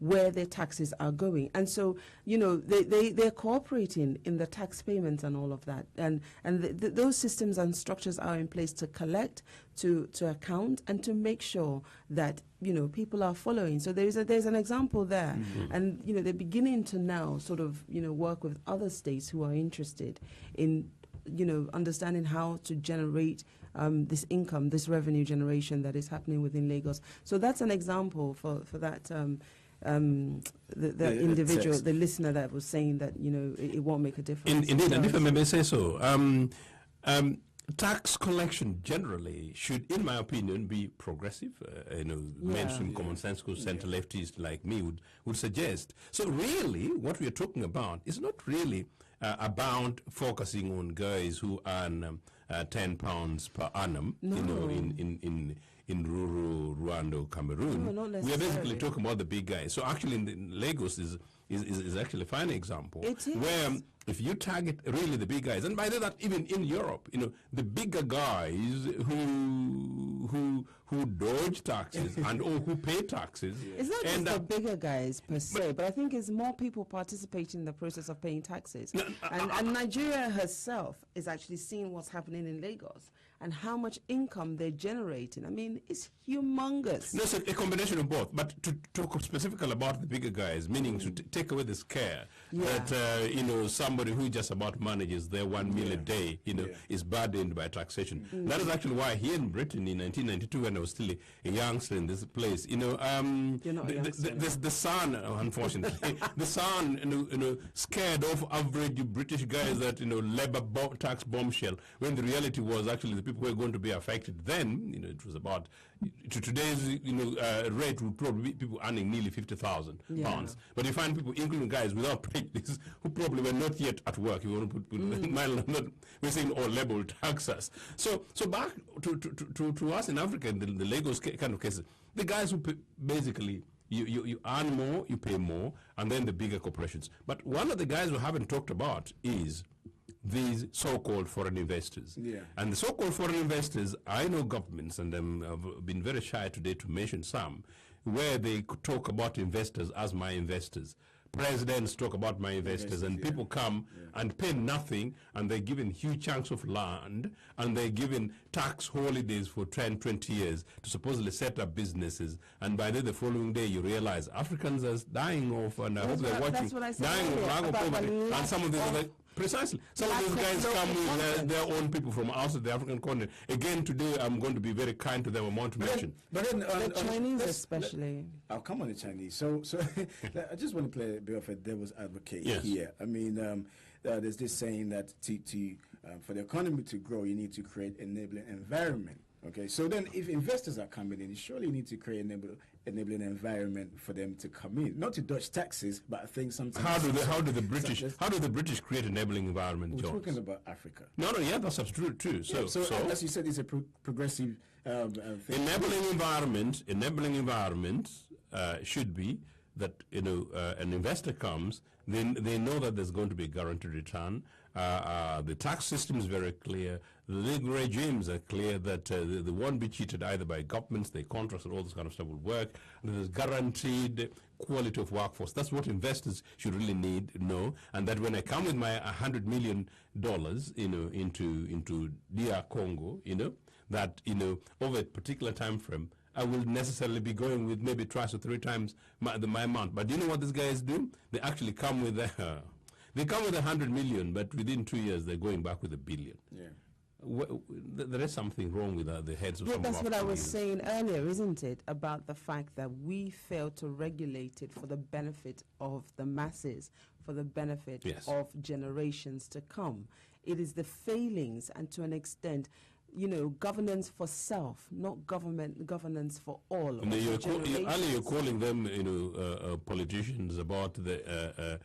where their taxes are going. And so, you know, they're cooperating in the tax payments and all of that. And those systems and structures are in place to collect, to account, and to make sure that, you know, people are following. So there's an example there. And, you know, they're beginning to now sort of, you know, work with other states who are interested in, you know, understanding how to generate this income, this revenue generation that is happening within Lagos. So that's an example for that the individual, text. the listener that was saying that, you know, it won't make a difference. Indeed, and if I may say so, tax collection generally should, in my opinion, be progressive. You know, mainstream common sense, center leftists like me would suggest. So really, what we are talking about is not really about focusing on guys who earn £10 per annum. No. You know, in rural Rwanda or Cameroon. No, not we are basically necessarily. talking about the big guys. So actually, in Lagos is actually a fine example. It is. Where if you target really the big guys, and by that even in Europe, you know, the bigger guys who dodge taxes and or who pay taxes. It's not just the bigger guys per se, but I think it's more people participating in the process of paying taxes. And Nigeria herself is actually seeing what's happening in Lagos and how much income they're generating. I mean, it's humongous. No, it's a combination of both. But to talk specifically about the bigger guys, meaning to take away the scare that, you know, somebody who just about manages their 1 meal a day, you know, is burdened by taxation. That is actually why here in Britain in 1992, when I was still a youngster in this place, you know, the Sun, unfortunately, the Sun, you know, scared off average British guys that, you know, labor tax bombshell, when the reality was actually the people who were going to be affected then, you know, it was about, to today's, you know, rate would probably be people earning nearly £50,000. But you find people, including guys without prejudice, who probably were not yet at work, if you want to put we're saying all label taxes. So back to us in Africa, in the Lagos kind of cases, the guys who basically you earn more, you pay more, and then the bigger corporations. But one of the guys we haven't talked about is these so-called foreign investors. And the so-called foreign investors, I know governments, and I've been very shy today to mention some, where they could talk about investors as my investors. Presidents talk about my investors, and people come and pay nothing, and they're given huge chunks of land, and they're given tax holidays for 10, 20 years to supposedly set up businesses. And by the following day, you realize Africans are dying of, and I hope they're watching, dying of poverty, and some of these other Precisely. Some of these guys come with their own people from outside the African continent. Again, today I'm going to be very kind to them. I want to mention. But then, the Chinese especially. I'll come on the Chinese. So I just want to play a bit of a devil's advocate here. I mean, there's this saying that for the economy to grow, you need to create enabling environment. Okay, so then if investors are coming in, surely you need to create enabling environment for them to come in, not to dodge taxes, but I think sometimes. How do the British create enabling environment? We're Jones? talking about Africa. No, that's true. So as you said, it's a progressive thing. Enabling environment should be that an investor comes, then they know that there's going to be a guaranteed return. The tax system is very clear. The legal regimes are clear that they won't be cheated either by governments, their contracts, and all this kind of stuff will work. And there's guaranteed quality of workforce. That's what investors should really know. And that when I come with my $100 million, into DR Congo, that over a particular time frame, I will necessarily be going with maybe twice or three times my amount. But do you know what these guys do? They actually come with they come with 100 million, but within 2 years they're going back with $1 billion. Yeah. There is something wrong with the heads of some of our that's what I was saying earlier, isn't it? About the fact that we fail to regulate it for the benefit of the masses, for the benefit of generations to come. It is the failings, and to an extent, governance for self, not governance for all. You're calling them, politicians about the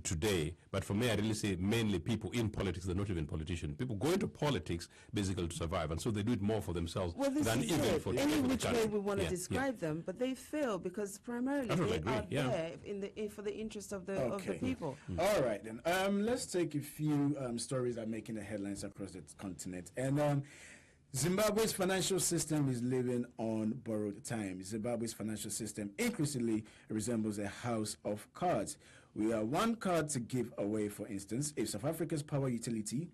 today, but for me, I really say mainly people in politics. They're not even politicians. People go into politics basically to survive, and so they do it more for themselves than even for any which way we want to describe them. But they fail because primarily they are there for the interest of the people. All right, then. Let's take a few stories that are making the headlines across the continent. And Zimbabwe's financial system is living on borrowed time. Zimbabwe's financial system increasingly resembles a house of cards. We are one card to give away. For instance, if South Africa's power utility,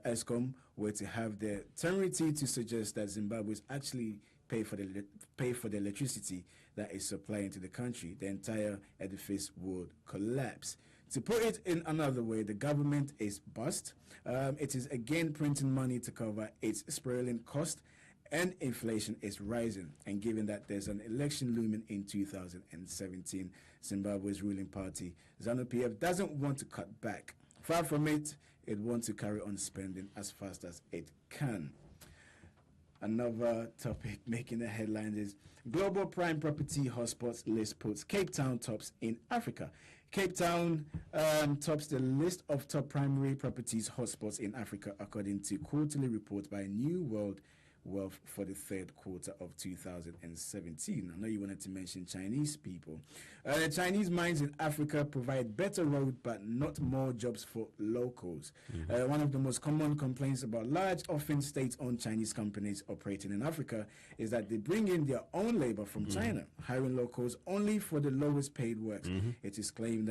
Eskom, were to have the temerity to suggest that Zimbabweans actually pay for the electricity that is supplying to the country, the entire edifice would collapse. To put it in another way, the government is bust. It is again printing money to cover its spiraling cost, and inflation is rising. And given that there's an election looming in 2017, Zimbabwe's ruling party, ZANU-PF, doesn't want to cut back. Far from it, it wants to carry on spending as fast as it can. Another topic making the headlines is Global Prime Property Hotspots list puts Cape Town tops in Africa. Cape Town tops the list of top primary properties hotspots in Africa, according to quarterly report by New World Wealth for the third quarter of 2017. I know you wanted to mention Chinese people. The Chinese mines in Africa provide better road, but not more jobs for locals. One of the most common complaints about large, often state-owned Chinese companies operating in Africa is that they bring in their own labor from China, hiring locals only for the lowest paid works. It is a claim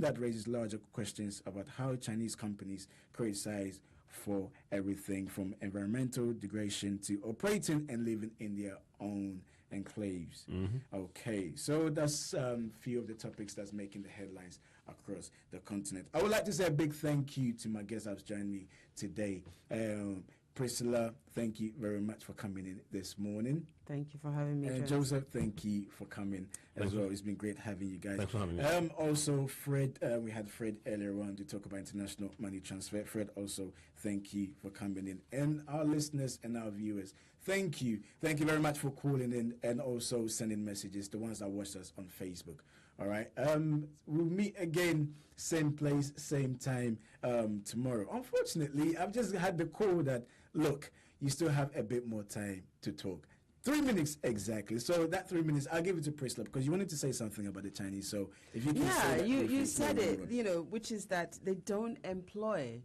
that raises larger questions about how Chinese companies criticize for everything from environmental degradation to operating and living in their own enclaves. Okay, so that's a few of the topics that's making the headlines across the continent. I would like to say a big thank you to my guests who's joined me today. Priscilla, thank you very much for coming in this morning. Thank you for having me. And Joseph, thank you for coming as well. It's been great having you guys. Thanks for having me. Also, Fred, we had Fred earlier on to talk about international money transfer. Fred, also, thank you for coming in. And our listeners and our viewers, thank you. Thank you very much for calling in and also sending messages, the ones that watched us on Facebook. All right. We'll meet again, same place, same time tomorrow. Unfortunately, I've just had the call that, look, you still have a bit more time to talk. 3 minutes exactly. So that 3 minutes, I'll give it to Priscilla because you wanted to say something about the Chinese. So if you can say that, you said it, which is that they don't employ.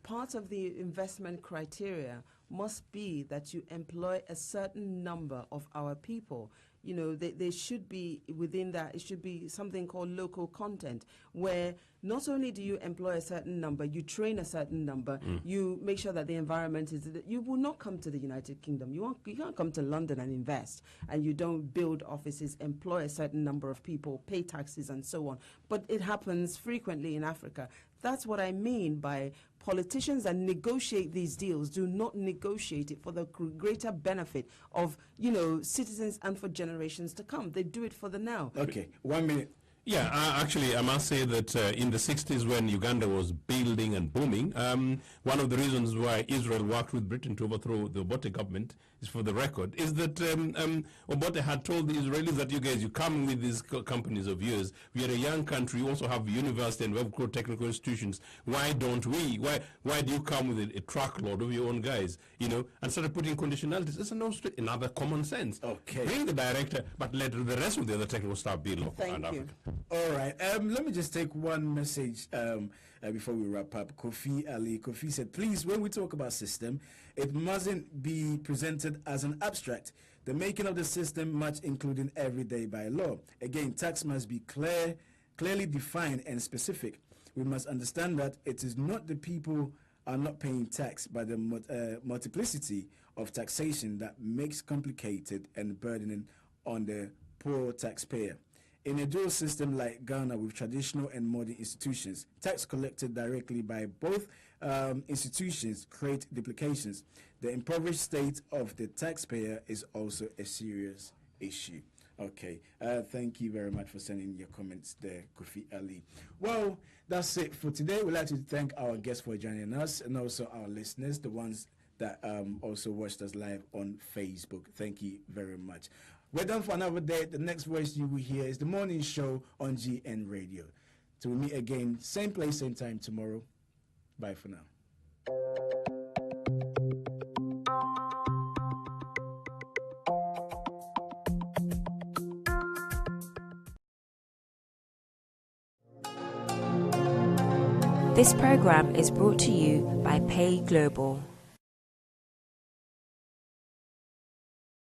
Part of the investment criteria must be that you employ a certain number of our people. you know, they should be within that. It should be something called local content, where not only do you employ a certain number, you train a certain number, you make sure that the environment is that you will not come to the United Kingdom. You can't come to London and invest, and you don't build offices, employ a certain number of people, pay taxes, and so on. But it happens frequently in Africa. That's what I mean by politicians that negotiate these deals do not negotiate it for the greater benefit of, you know, citizens and for generations to come. They do it for the now. Okay, 1 minute. Yeah, actually, I must say that in the 60s when Uganda was building and booming, one of the reasons why Israel worked with Britain to overthrow the Obote government, is for the record, is that Obote had told the Israelis that you guys, you come with these companies of yours. We are a young country, we also have university and we have technical institutions. Why don't we? Why do you come with a truckload of your own guys? You know, and started putting conditionalities. It's another common sense. Okay. Bring the director, but let the rest of the other technical staff be local and African. All right. Let me just take one message before we wrap up. Kofi said, please, when we talk about system, it mustn't be presented as an abstract. The making of the system must include everyday by law. Again, tax must be clearly defined and specific. We must understand that it is not the people are not paying tax, but the multiplicity of taxation that makes complicated and burdening on the poor taxpayer. In a dual system like Ghana with traditional and modern institutions, tax collected directly by both institutions create duplications. The impoverished state of the taxpayer is also a serious issue. Okay, thank you very much for sending your comments there, Kofi Ali. Well, that's it for today. We'd like to thank our guests for joining us and also our listeners, the ones that also watched us live on Facebook. Thank you very much. We're done for another day. The next voice you will hear is the morning show on GN Radio. Till we meet again, same place, same time tomorrow. Bye for now. This program is brought to you by Pay Global.